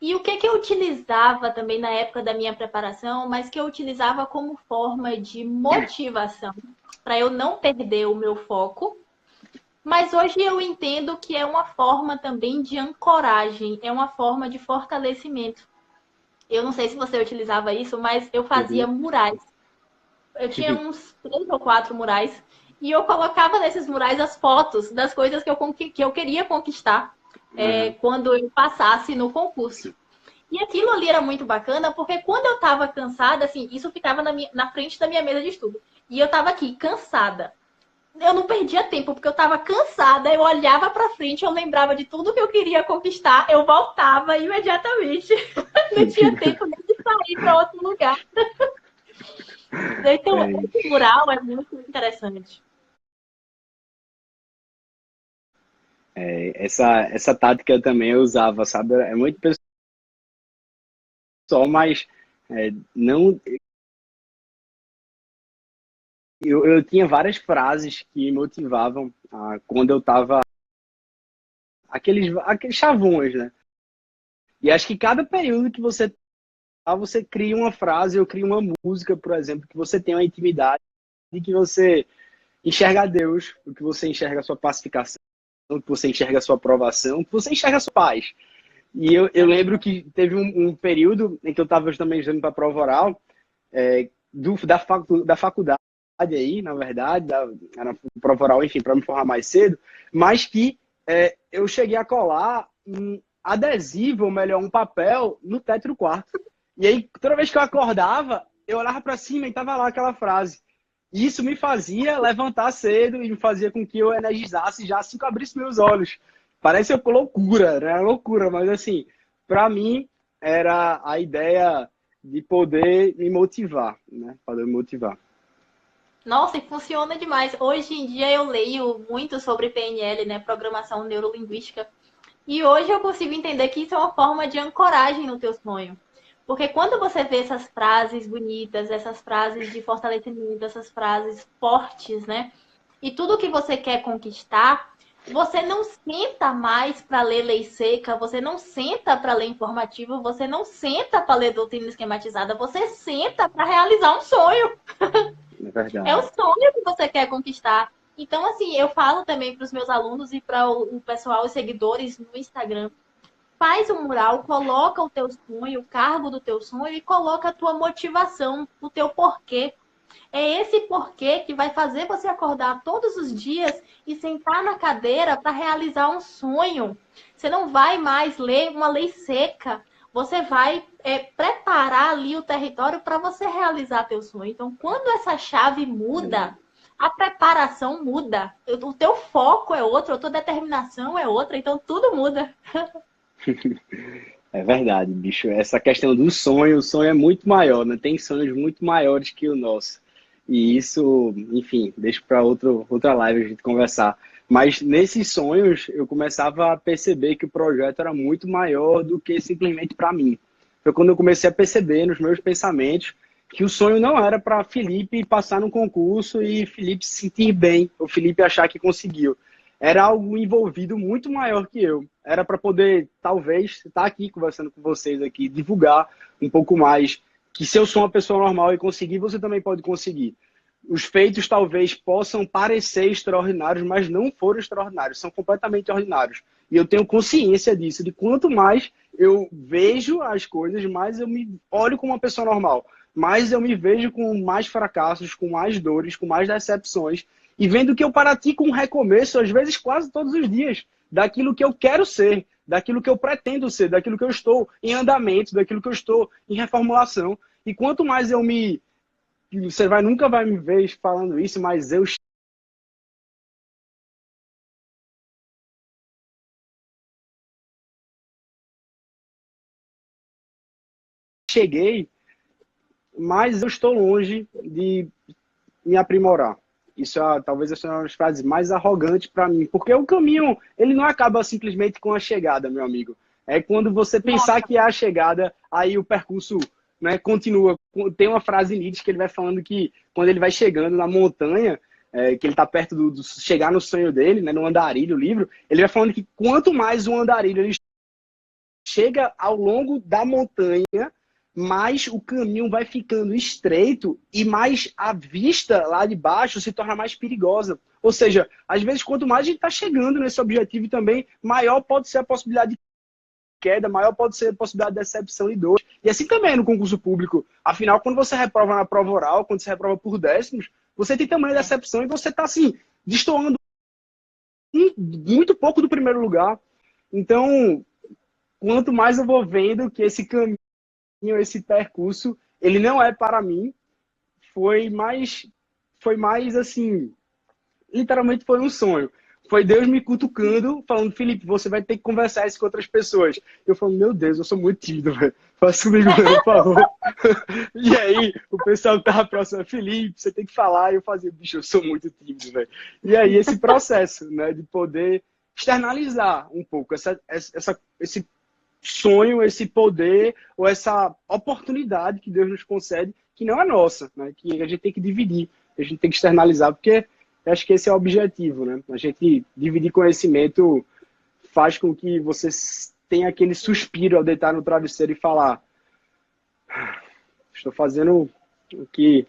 E o que eu utilizava também na época da minha preparação, mas que eu utilizava como forma de motivação, para eu não perder o meu foco. Mas hoje eu entendo que é uma forma também de ancoragem, é uma forma de fortalecimento. Eu não sei se você utilizava isso, mas eu fazia murais. Eu tinha uns 3 ou 4 murais. E eu colocava nesses murais as fotos das coisas que eu queria conquistar quando eu passasse no concurso. E aquilo ali era muito bacana, porque quando eu estava cansada, assim, isso ficava na frente da minha mesa de estudo. E eu estava aqui, cansada. Eu não perdia tempo, porque eu estava cansada, eu olhava para frente, eu lembrava de tudo que eu queria conquistar, eu voltava imediatamente. Não tinha tempo nem de sair para outro lugar. Então, esse mural é muito interessante. Essa tática eu também usava, sabe? É muito pessoal, mas não. Eu tinha várias frases que me motivavam quando eu estava aqueles chavões, né? E acho que cada período que você cria uma frase, eu crio uma música, por exemplo, que você tem uma intimidade, e que você enxerga Deus, que você enxerga a sua pacificação, que você enxerga a sua aprovação, que você enxerga a sua paz. E eu lembro que teve um período em que eu estava também estudando para a prova oral, da faculdade aí, na verdade, era prova oral, enfim, para me formar mais cedo, mas que eu cheguei a colar um adesivo, ou melhor, um papel no teto do quarto. E aí, toda vez que eu acordava, eu olhava para cima e tava lá aquela frase. E isso me fazia levantar cedo e me fazia com que eu energizasse já assim que eu abrisse meus olhos. Parece loucura, né? Loucura, mas assim, para mim era a ideia de poder me motivar, né? Poder me motivar. Nossa, e funciona demais. Hoje em dia eu leio muito sobre PNL, né? Programação Neurolinguística. E hoje eu consigo entender que isso é uma forma de ancoragem no teu sonho. Porque quando você vê essas frases bonitas, essas frases de fortalecimento, essas frases fortes, né? E tudo que você quer conquistar, você não senta mais para ler lei seca, você não senta para ler informativo, você não senta para ler doutrina esquematizada, você senta para realizar um sonho. É verdade. É o sonho que você quer conquistar. Então, assim, eu falo também para os meus alunos e para o pessoal, os seguidores no Instagram. Faz um mural, coloca o teu sonho, o cargo do teu sonho e coloca a tua motivação, o teu porquê. É esse porquê que vai fazer você acordar todos os dias e sentar na cadeira para realizar um sonho. Você não vai mais ler uma lei seca. Você vai preparar ali o território para você realizar teu sonho. Então, quando essa chave muda, a preparação muda. O teu foco é outro, a tua determinação é outra. Então, tudo muda. É verdade, bicho. Essa questão do sonho, o sonho é muito maior, né? Tem sonhos muito maiores que o nosso. E isso, enfim, deixo para outra live a gente conversar. Mas nesses sonhos, eu começava a perceber que o projeto era muito maior do que simplesmente para mim. Foi quando eu comecei a perceber nos meus pensamentos que o sonho não era para Felipe passar no concurso e Felipe se sentir bem, ou Felipe achar que conseguiu. Era algo envolvido muito maior que eu. Era para poder, talvez, estar aqui conversando com vocês aqui, divulgar um pouco mais que se eu sou uma pessoa normal e conseguir, você também pode conseguir. Os feitos talvez possam parecer extraordinários, mas não foram extraordinários, são completamente ordinários. E eu tenho consciência disso, de quanto mais eu vejo as coisas, mais eu me olho como uma pessoa normal, mais eu me vejo com mais fracassos, com mais dores, com mais decepções, e vendo que eu pratico um recomeço, às vezes quase todos os dias, daquilo que eu quero ser, daquilo que eu pretendo ser, daquilo que eu estou em andamento, daquilo que eu estou em reformulação. E quanto mais eu me... Você nunca vai me ver falando isso, mas eu cheguei, mas eu estou longe de me aprimorar. Isso é, talvez essa é uma das frases mais arrogantes para mim, porque o caminho, ele não acaba simplesmente com a chegada, meu amigo. É quando você pensar Nossa, que é a chegada, aí o percurso, né, continua. Tem uma frase em Nietzsche que ele vai falando que quando ele vai chegando na montanha, que ele está perto do chegar no sonho dele, né, no andarilho, o livro, ele vai falando que quanto mais o andarilho ele chega ao longo da montanha, mais o caminho vai ficando estreito e mais a vista lá de baixo se torna mais perigosa. Ou seja, às vezes, quanto mais a gente está chegando nesse objetivo também, maior pode ser a possibilidade de queda, maior pode ser a possibilidade de decepção e dor. E assim também no concurso público. Afinal, quando você reprova na prova oral, quando você reprova por décimos, você tem tamanha decepção e você está, assim, destoando muito pouco do primeiro lugar. Então, quanto mais eu vou vendo que esse caminho, esse percurso, ele não é para mim, foi mais assim, literalmente foi um sonho. Foi Deus me cutucando, falando, Felipe, você vai ter que conversar isso com outras pessoas. Eu falo, meu Deus, eu sou muito tímido, velho. Faça comigo, não, por favor. E aí, o pessoal que tava próximo, Felipe, você tem que falar. E eu fazia, bicho, eu sou muito tímido, velho. E aí, esse processo, né, de poder externalizar um pouco esse sonho, esse poder ou essa oportunidade que Deus nos concede, que não é nossa, né? Que a gente tem que dividir, a gente tem que externalizar, porque eu acho que esse é o objetivo, né? A gente dividir conhecimento faz com que você tenha aquele suspiro ao deitar no travesseiro e falar: estou fazendo o que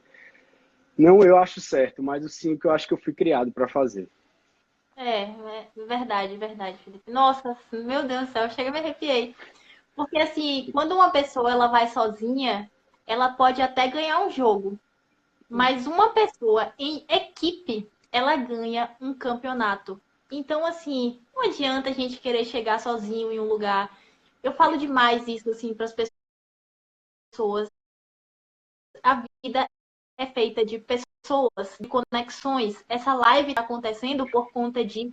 não eu acho certo, mas sim o que eu acho que eu fui criado para fazer. verdade, verdade, Felipe. Nossa, meu Deus do céu, chega e me arrepiei. Porque assim, quando uma pessoa ela vai sozinha, ela pode até ganhar um jogo, mas uma pessoa em equipe, ela ganha um campeonato. Então, assim, não adianta a gente querer chegar sozinho em um lugar. Eu falo demais isso assim para as pessoas. A vida é feita de pessoas, de conexões. Essa live está acontecendo por conta de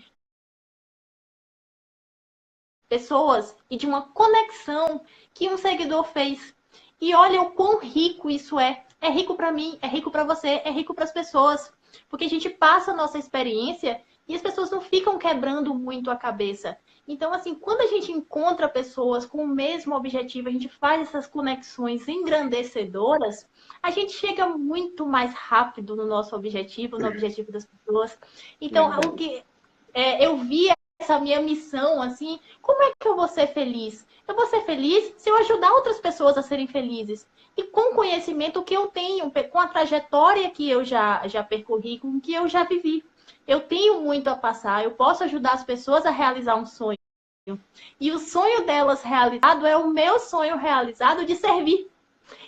pessoas e de uma conexão que um seguidor fez. E olha o quão rico isso é. É rico para mim, é rico para você, é rico para as pessoas. Porque a gente passa a nossa experiência e as pessoas não ficam quebrando muito a cabeça. Então, assim, quando a gente encontra pessoas com o mesmo objetivo, a gente faz essas conexões engrandecedoras, a gente chega muito mais rápido no nosso objetivo, no objetivo das pessoas. Então, o que eu vi essa minha missão, assim, como é que eu vou ser feliz? Eu vou ser feliz se eu ajudar outras pessoas a serem felizes. E com o conhecimento que eu tenho, com a trajetória que eu já percorri, com o que eu já vivi. Eu tenho muito a passar, eu posso ajudar as pessoas a realizar um sonho. E o sonho delas realizado é o meu sonho realizado de servir.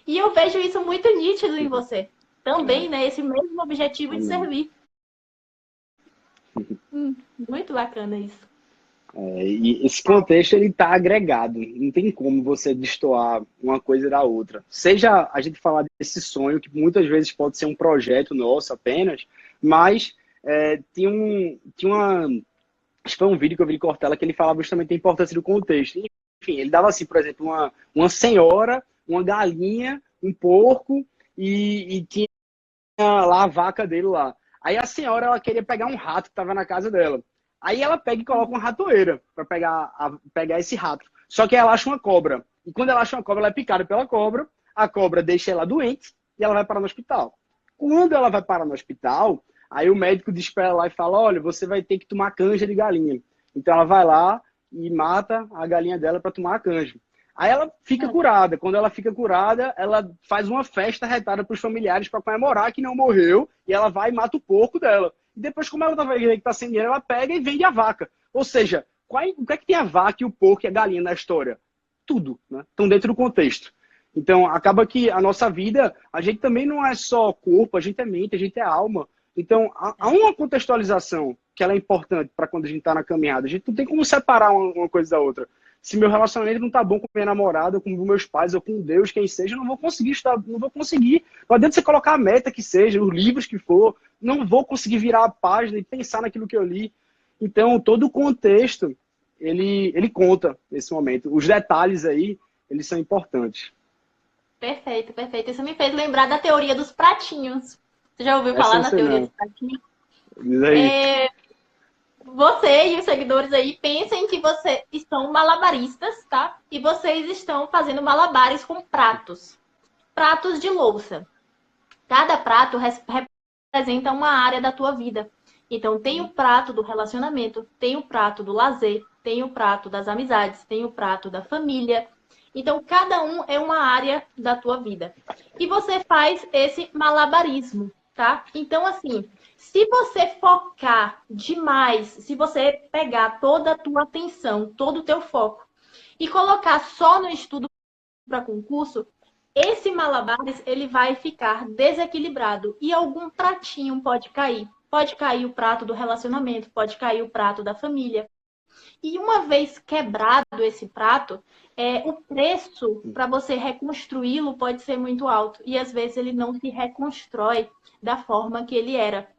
E eu vejo isso muito nítido em você. Também, né? Esse mesmo objetivo de servir. Muito bacana isso. E esse contexto ele está agregado, não tem como você destoar uma coisa da outra. Seja a gente falar desse sonho, que muitas vezes pode ser um projeto nosso apenas, mas tinha uma. Acho que foi um vídeo que eu vi de Cortella que ele falava justamente da importância do contexto. enfim, ele dava assim, por exemplo, uma senhora, uma galinha, um porco e tinha lá a vaca dele lá. Aí a senhora, ela queria pegar um rato que estava na casa dela. Aí ela pega e coloca uma ratoeira para pegar esse rato. Só que ela acha uma cobra. E quando ela acha uma cobra, ela é picada pela cobra, a cobra deixa ela doente e ela vai parar no hospital. Quando ela vai parar no hospital, aí o médico diz para ela lá e fala, olha, você vai ter que tomar canja de galinha. Então ela vai lá e mata a galinha dela para tomar a canja. Aí ela fica curada. Quando ela fica curada, ela faz uma festa retada para os familiares para comemorar que não morreu e ela vai e mata o porco dela. E depois, como ela tá sem dinheiro, ela pega e vende a vaca. Ou seja, o que é que tem a vaca e o porco e a galinha na história? Tudo, né? Estão dentro do contexto. Então, acaba que a nossa vida, a gente também não é só corpo, a gente é mente, a gente é alma. Então, há uma contextualização que ela é importante para quando a gente está na caminhada. A gente não tem como separar uma coisa da outra. Se meu relacionamento não tá bom com minha namorada, com meus pais ou com Deus, quem seja, eu não vou conseguir estudar, não vou conseguir. Não adianta você colocar a meta que seja, os livros que for, não vou conseguir virar a página e pensar naquilo que eu li. Então, todo o contexto, ele conta nesse momento. Os detalhes aí, eles são importantes. Perfeito, perfeito. Isso me fez lembrar da teoria dos pratinhos. Você já ouviu falar na teoria dos pratinhos? Diz aí. Você e os seguidores aí pensem que vocês são malabaristas, tá? E vocês estão fazendo malabares com pratos. Pratos de louça. Cada prato representa uma área da tua vida. Então, tem o prato do relacionamento, tem o prato do lazer, tem o prato das amizades, tem o prato da família. Então, cada um é uma área da tua vida. E você faz esse malabarismo, tá? Então, assim, se você focar demais, se você pegar toda a tua atenção, todo o teu foco e colocar só no estudo para concurso, esse malabares, ele vai ficar desequilibrado e algum pratinho pode cair. Pode cair o prato do relacionamento, pode cair o prato da família. E uma vez quebrado esse prato, o preço para você reconstruí-lo pode ser muito alto. E às vezes ele não se reconstrói da forma que ele era.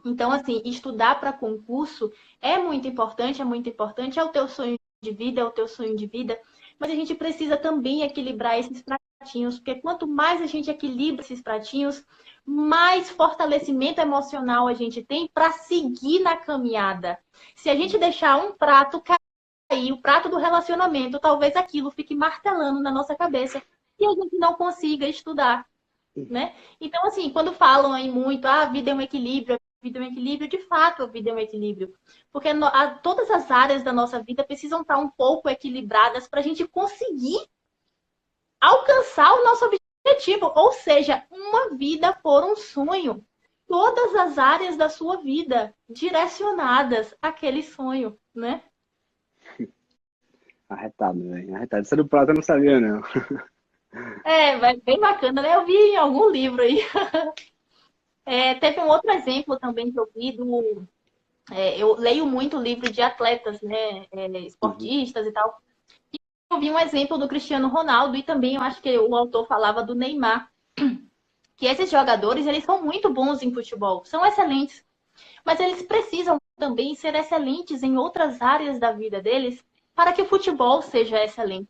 Então, assim, estudar para concurso é muito importante, é o teu sonho de vida, é o teu sonho de vida. Mas a gente precisa também equilibrar esses pratinhos, porque quanto mais a gente equilibra esses pratinhos, mais fortalecimento emocional a gente tem para seguir na caminhada. Se a gente deixar um prato cair, o prato do relacionamento, talvez aquilo fique martelando na nossa cabeça e a gente não consiga estudar, né? Então, assim, quando falam aí muito, a vida é um equilíbrio, a vida é um equilíbrio, de fato a vida é um equilíbrio. Porque todas as áreas da nossa vida precisam estar um pouco equilibradas para a gente conseguir alcançar o nosso objetivo, ou seja, uma vida por um sonho. Todas as áreas da sua vida direcionadas àquele sonho, né? Arretado, velho. Arretado. Isso do prato eu não sabia, não. Vai bem bacana, né? Eu vi em algum livro aí. Teve um outro exemplo também que eu vi eu leio muito livro de atletas, né? Esportistas e tal. Eu vi um exemplo do Cristiano Ronaldo e também eu acho que o autor falava do Neymar. Que esses jogadores, eles são muito bons em futebol, são excelentes. Mas eles precisam também ser excelentes em outras áreas da vida deles para que o futebol seja excelente.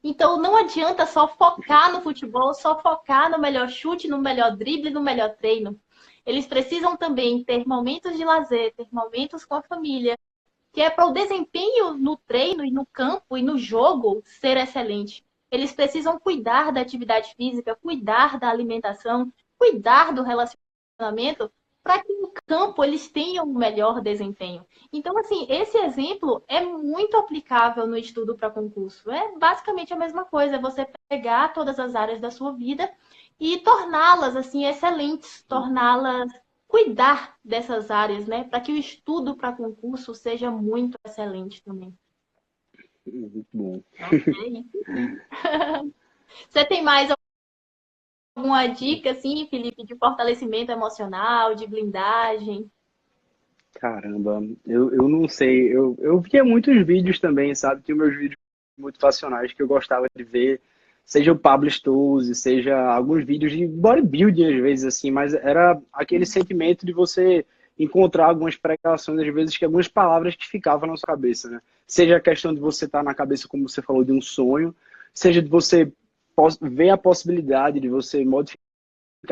Então, não adianta só focar no futebol, só focar no melhor chute, no melhor drible, no melhor treino. Eles precisam também ter momentos de lazer, ter momentos com a família, que é para o desempenho no treino e no campo e no jogo ser excelente. Eles precisam cuidar da atividade física, cuidar da alimentação, cuidar do relacionamento, para que no campo eles tenham um melhor desempenho. Então, assim, esse exemplo é muito aplicável no estudo para concurso. É basicamente a mesma coisa, é você pegar todas as áreas da sua vida e torná-las, assim, excelentes, cuidar dessas áreas, né? Para que o estudo para concurso seja muito excelente também. Muito bom. Você tem mais alguma dica, assim, Felipe, de fortalecimento emocional, de blindagem? Caramba, eu não sei. Eu via muitos vídeos também, sabe? Tinha meus vídeos motivacionais que eu gostava de ver. Seja o Pablo Stolze, seja alguns vídeos de bodybuilding às vezes, assim. Mas era aquele sentimento de você encontrar algumas pregações, às vezes, que algumas palavras que ficavam na sua cabeça, né? Seja a questão de você estar na cabeça, como você falou, de um sonho, seja de você ver a possibilidade de você modificar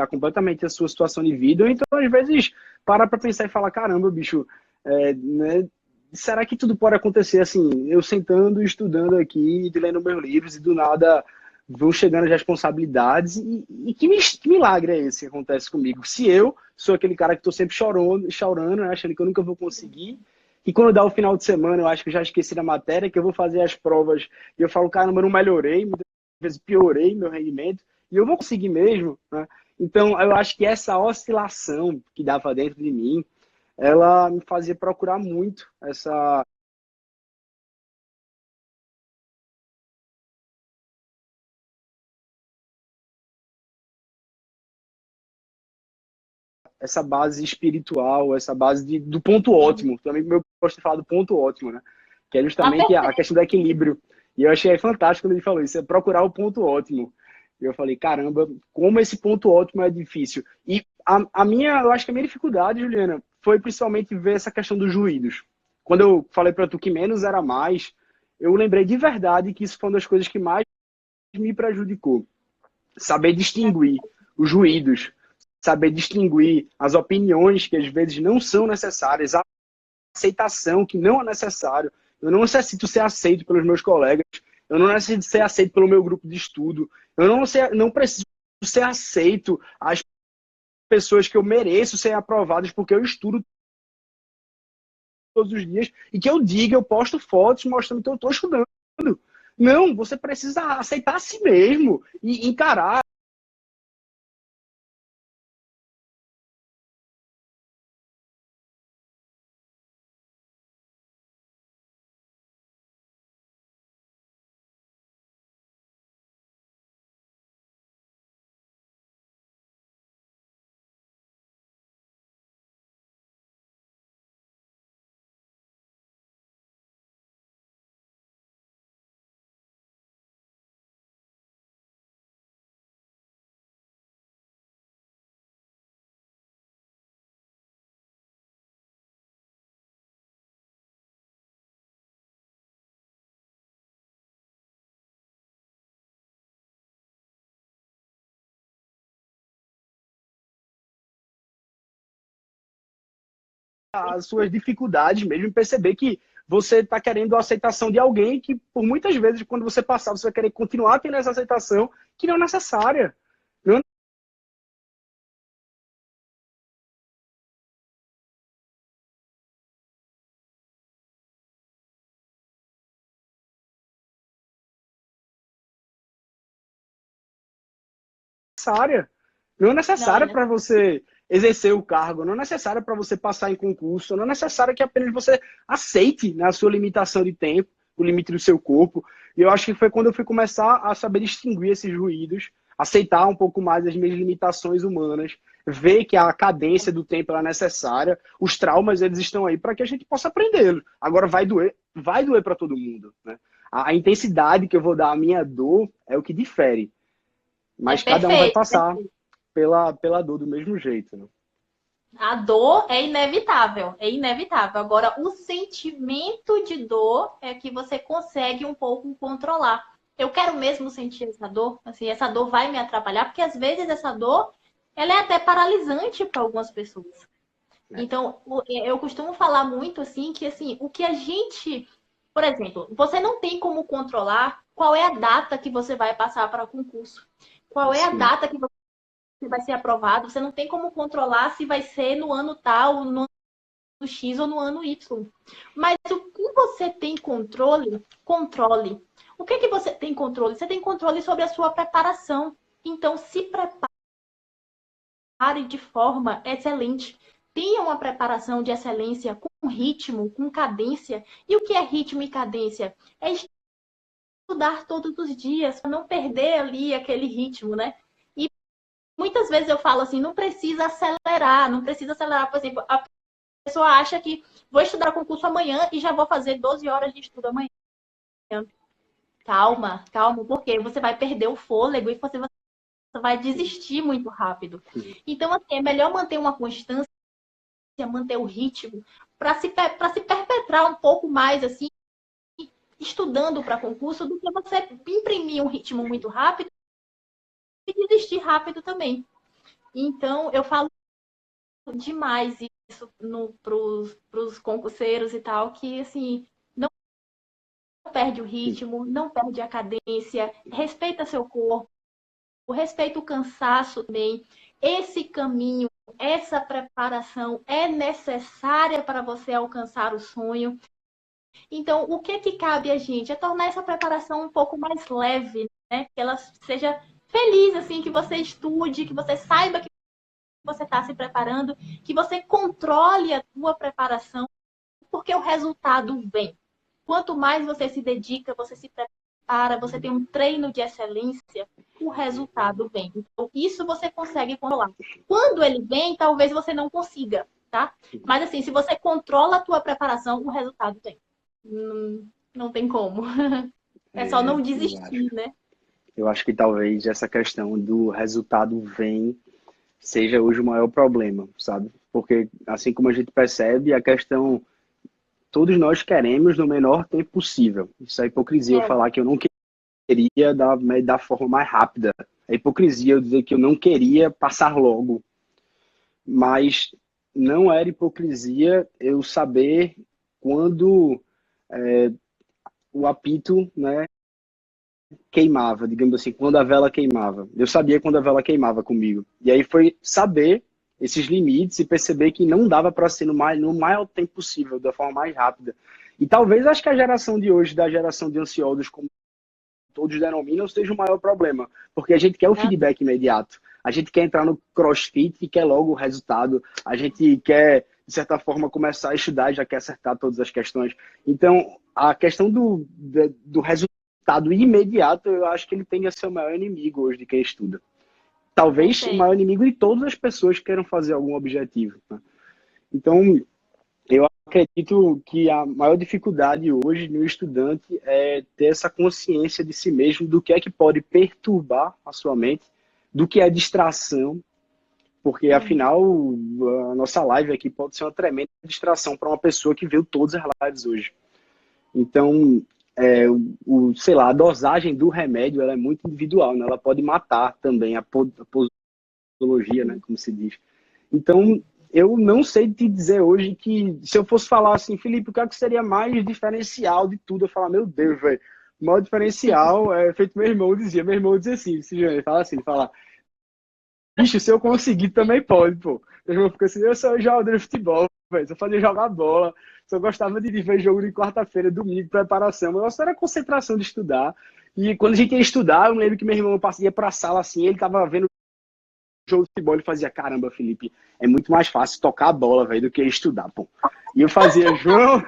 completamente a sua situação de vida, ou então, às vezes, parar para pensar e falar, caramba, bicho, né, será que tudo pode acontecer assim, eu sentando, estudando aqui, lendo meus livros, e do nada vão chegando as responsabilidades, e que milagre é esse que acontece comigo? Se eu sou aquele cara que estou sempre chorando, né, achando que eu nunca vou conseguir, e quando dá o final de semana, eu acho que eu já esqueci da matéria, que eu vou fazer as provas, e eu falo, caramba, eu não melhorei, muitas vezes piorei meu rendimento, e eu vou conseguir mesmo, né? Então, eu acho que essa oscilação que dava dentro de mim, ela me fazia procurar muito essa base espiritual, essa base do ponto Sim. ótimo. Também eu gosto de falar do ponto ótimo, né? Que é Tá justamente a perfeito. questão do equilíbrio. E eu achei fantástico quando ele falou isso, é procurar o ponto ótimo. E eu falei, caramba, como esse ponto ótimo é difícil. E eu acho que a minha dificuldade, Juliana, foi principalmente ver essa questão dos ruídos. Quando eu falei para tu que menos era mais, eu lembrei de verdade que isso foi uma das coisas que mais me prejudicou. Saber distinguir os ruídos, saber distinguir as opiniões que às vezes não são necessárias, a aceitação que não é necessário. Eu não necessito ser aceito pelos meus colegas, eu não necessito ser aceito pelo meu grupo de estudo, eu não preciso ser aceito às pessoas que eu mereço ser aprovadas porque eu estudo todos os dias e que eu diga, eu posto fotos mostrando que eu estou estudando. Não, você precisa aceitar a si mesmo e encarar as suas dificuldades mesmo, perceber que você está querendo a aceitação de alguém que, por muitas vezes, quando você passar, você vai querer continuar tendo essa aceitação que não é necessária. Não é necessária. Não é Não, necessária Ina. para você exercer o cargo, não é necessária para você passar em concurso, não é necessário que apenas você aceite, né, a sua limitação de tempo, o limite do seu corpo. E eu acho que foi quando eu fui começar a saber distinguir esses ruídos, aceitar um pouco mais as minhas limitações humanas, ver que a cadência do tempo é necessária, os traumas eles estão aí para que a gente possa aprendê-los. Agora vai doer para todo mundo, né? A intensidade que eu vou dar à minha dor é o que difere, É mas cada um vai perfeito. passar pela dor do mesmo jeito, né? A dor é inevitável, é inevitável. Agora, o sentimento de dor é que você consegue um pouco controlar. Eu quero mesmo sentir essa dor, assim, essa dor vai me atrapalhar, porque às vezes essa dor, ela é até paralisante para algumas pessoas. É. Então, eu costumo falar muito assim que assim, o que a gente, por exemplo, você não tem como controlar qual é a data que você vai passar para concurso. Qual é a Sim. data que você vai ser aprovado? Você não tem como controlar se vai ser no ano tal, no ano X ou no ano Y. Mas o que você tem controle, controle. O que que você tem controle? Você tem controle sobre a sua preparação. Então, se prepare de forma excelente. Tenha uma preparação de excelência com ritmo, com cadência. E o que é ritmo e cadência? É estudar todos os dias, para não perder ali aquele ritmo, né? E muitas vezes eu falo assim, não precisa acelerar, não precisa acelerar. Por exemplo, a pessoa acha que vou estudar concurso amanhã e já vou fazer 12 horas de estudo amanhã. Calma, calma, porque você vai perder o fôlego e você vai desistir muito rápido. Então, assim, é melhor manter uma constância manter o ritmo, para se perpetrar um pouco mais, assim, estudando para concurso, do que você imprimir um ritmo muito rápido e desistir rápido também. Então, eu falo demais isso para os concurseiros e tal, que, assim, não perde o ritmo, não perde a cadência, respeita seu corpo, respeita o cansaço também. Esse caminho, essa preparação é necessária para você alcançar o sonho. Então, o que cabe a gente? É tornar essa preparação um pouco mais leve, né? Que ela seja feliz, assim, que você estude, que você saiba que você está se preparando, que você controle a sua preparação, porque o resultado vem. Quanto mais você se dedica, você se prepara, você tem um treino de excelência, o resultado vem. Então, isso você consegue controlar. Quando ele vem, talvez você não consiga, tá? Mas assim, se você controla a tua preparação, o resultado vem. Não tem como. É só não desistir, né? Eu acho que talvez essa questão do resultado vem seja hoje o maior problema, sabe? Porque assim como a gente percebe, a questão todos nós queremos no menor tempo possível. Isso é hipocrisia eu falar que eu não queria da forma mais rápida. É hipocrisia eu dizer que eu não queria passar logo. Mas não era hipocrisia eu saber quando o apito, né, queimava, digamos assim, quando a vela queimava. Eu sabia quando a vela queimava comigo. E aí foi saber esses limites e perceber que não dava para ser no maior tempo possível, da forma mais rápida. E talvez acho que a geração de hoje, da geração de ansiosos, como todos denominam, seja o maior problema. Porque a gente quer o feedback imediato. A gente quer entrar no CrossFit e quer logo o resultado. A gente quer, de certa forma, começar a estudar e já quer acertar todas as questões. Então, a questão do resultado imediato, eu acho que ele tende a ser o maior inimigo hoje de quem estuda. Talvez o maior inimigo de todas as pessoas que queiram fazer algum objetivo. Né? Então, eu acredito que a maior dificuldade hoje no estudante é ter essa consciência de si mesmo, do que é que pode perturbar a sua mente, do que é distração, porque afinal a nossa live aqui pode ser uma tremenda distração para uma pessoa que viu todas as lives hoje. Então, sei lá, a dosagem do remédio ela é muito individual, né? Ela pode matar também a posologia, né? Como se diz. Então, eu não sei te dizer hoje que, se eu fosse falar assim, Felipe, o que é que seria mais diferencial de tudo? Eu falar, meu Deus, velho, o maior diferencial é feito meu irmão dizia assim, ele fala assim, bicho, se eu conseguir também pode, pô. Meu irmão fica assim, eu sou jogador de futebol, velho, só fazia jogar bola, só gostava de ver jogo de quarta-feira, domingo, preparação, mas só era concentração de estudar. E quando a gente ia estudar, eu lembro que meu irmão ia pra sala assim, ele tava vendo jogo de futebol, ele fazia, caramba, Felipe, é muito mais fácil tocar a bola, velho, do que estudar, pô. E eu fazia, João,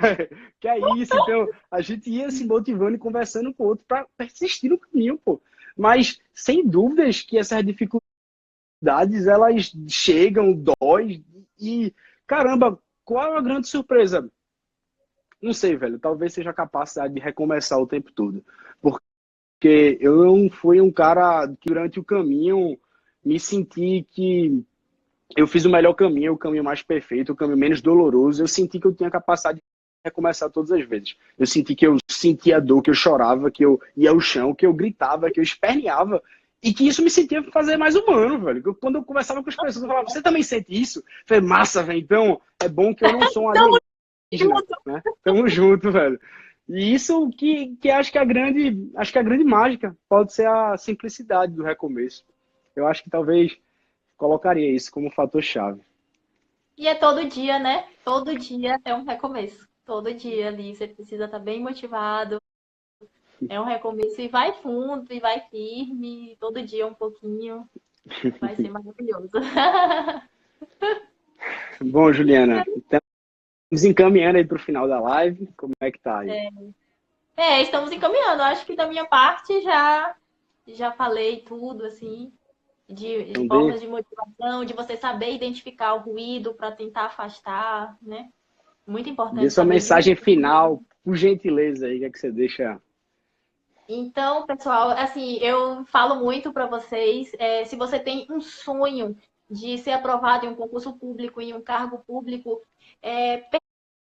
que é isso? Então, a gente ia se motivando e conversando com o outro para persistir no caminho, pô. Mas, sem dúvidas que essas dificuldades, elas chegam, dói, e, caramba, qual é a grande surpresa? Não sei, velho, talvez seja a capacidade de recomeçar o tempo todo. Porque eu não fui um cara que, durante o caminho, me senti que eu fiz o melhor caminho, o caminho mais perfeito, o caminho menos doloroso. Eu senti que eu tinha capacidade de recomeçar todas as vezes. Eu senti que eu sentia dor, que eu chorava, que eu ia ao chão, que eu gritava, que eu esperneava. E que isso me sentia fazer mais humano, velho. Quando eu conversava com as pessoas, eu falava, você também sente isso? Eu falei, massa, velho. Então, é bom que eu não sou um alienígena, né? Tamo junto, velho. E isso que acho que a grande mágica pode ser a simplicidade do recomeço. Eu acho que talvez colocaria isso como fator-chave. E é todo dia, né? Todo dia é um recomeço. Todo dia ali você precisa estar bem motivado. É um recomeço e vai fundo, e vai firme, todo dia um pouquinho. Vai ser maravilhoso. Bom, Juliana, estamos encaminhando aí para o final da live. Como é que tá aí? Estamos encaminhando. Acho que da minha parte já falei tudo, assim, de formas de motivação, de você saber identificar o ruído para tentar afastar, né? Muito importante. Dê sua mensagem final, por gentileza aí, que você deixa. Então, pessoal, assim, eu falo muito para vocês, se você tem um sonho de ser aprovado em um concurso público, em um cargo público,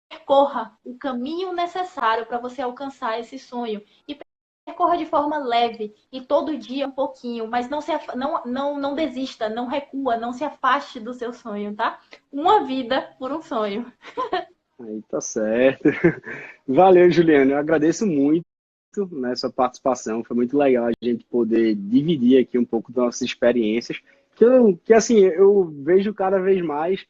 percorra o caminho necessário para você alcançar esse sonho. E percorra de forma leve e todo dia um pouquinho, mas não desista, não recua, não se afaste do seu sonho, tá? Uma vida por um sonho. Aí tá certo. Valeu, Juliana. Eu agradeço muito, né, sua participação. Foi muito legal a gente poder dividir aqui um pouco das nossas experiências. Que assim, eu vejo cada vez mais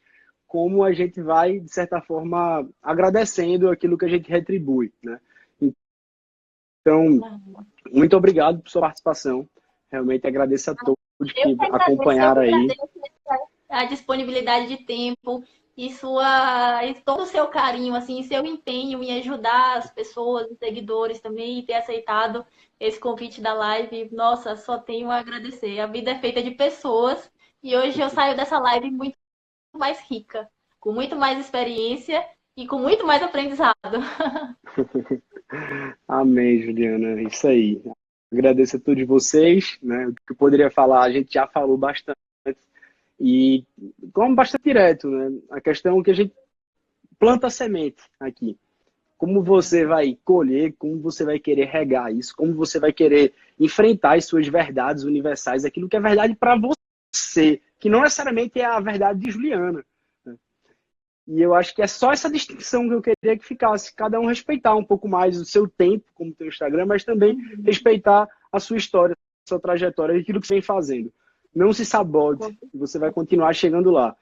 como a gente vai, de certa forma, agradecendo aquilo que a gente retribui, né? Então, muito obrigado por sua participação. Realmente agradeço a todos que acompanharam aí. A disponibilidade de tempo e todo o seu carinho, assim, seu empenho em ajudar as pessoas, os seguidores também, e ter aceitado esse convite da live. Nossa, só tenho a agradecer. A vida é feita de pessoas e hoje eu saio dessa live muito mais rica, com muito mais experiência e com muito mais aprendizado. Amém, Juliana. Isso aí. Agradeço a todos vocês, né? O que eu poderia falar, a gente já falou bastante. E como bastante direto, né? A questão é que a gente planta semente aqui. Como você vai colher, como você vai querer regar isso, como você vai querer enfrentar as suas verdades universais, aquilo que é verdade para você, que não necessariamente é a verdade de Juliana. E eu acho que é só essa distinção que eu queria que ficasse. Cada um respeitar um pouco mais o seu tempo, como o seu Instagram, mas também respeitar a sua história, a sua trajetória, aquilo que você vem fazendo. Não se sabote, você vai continuar chegando lá.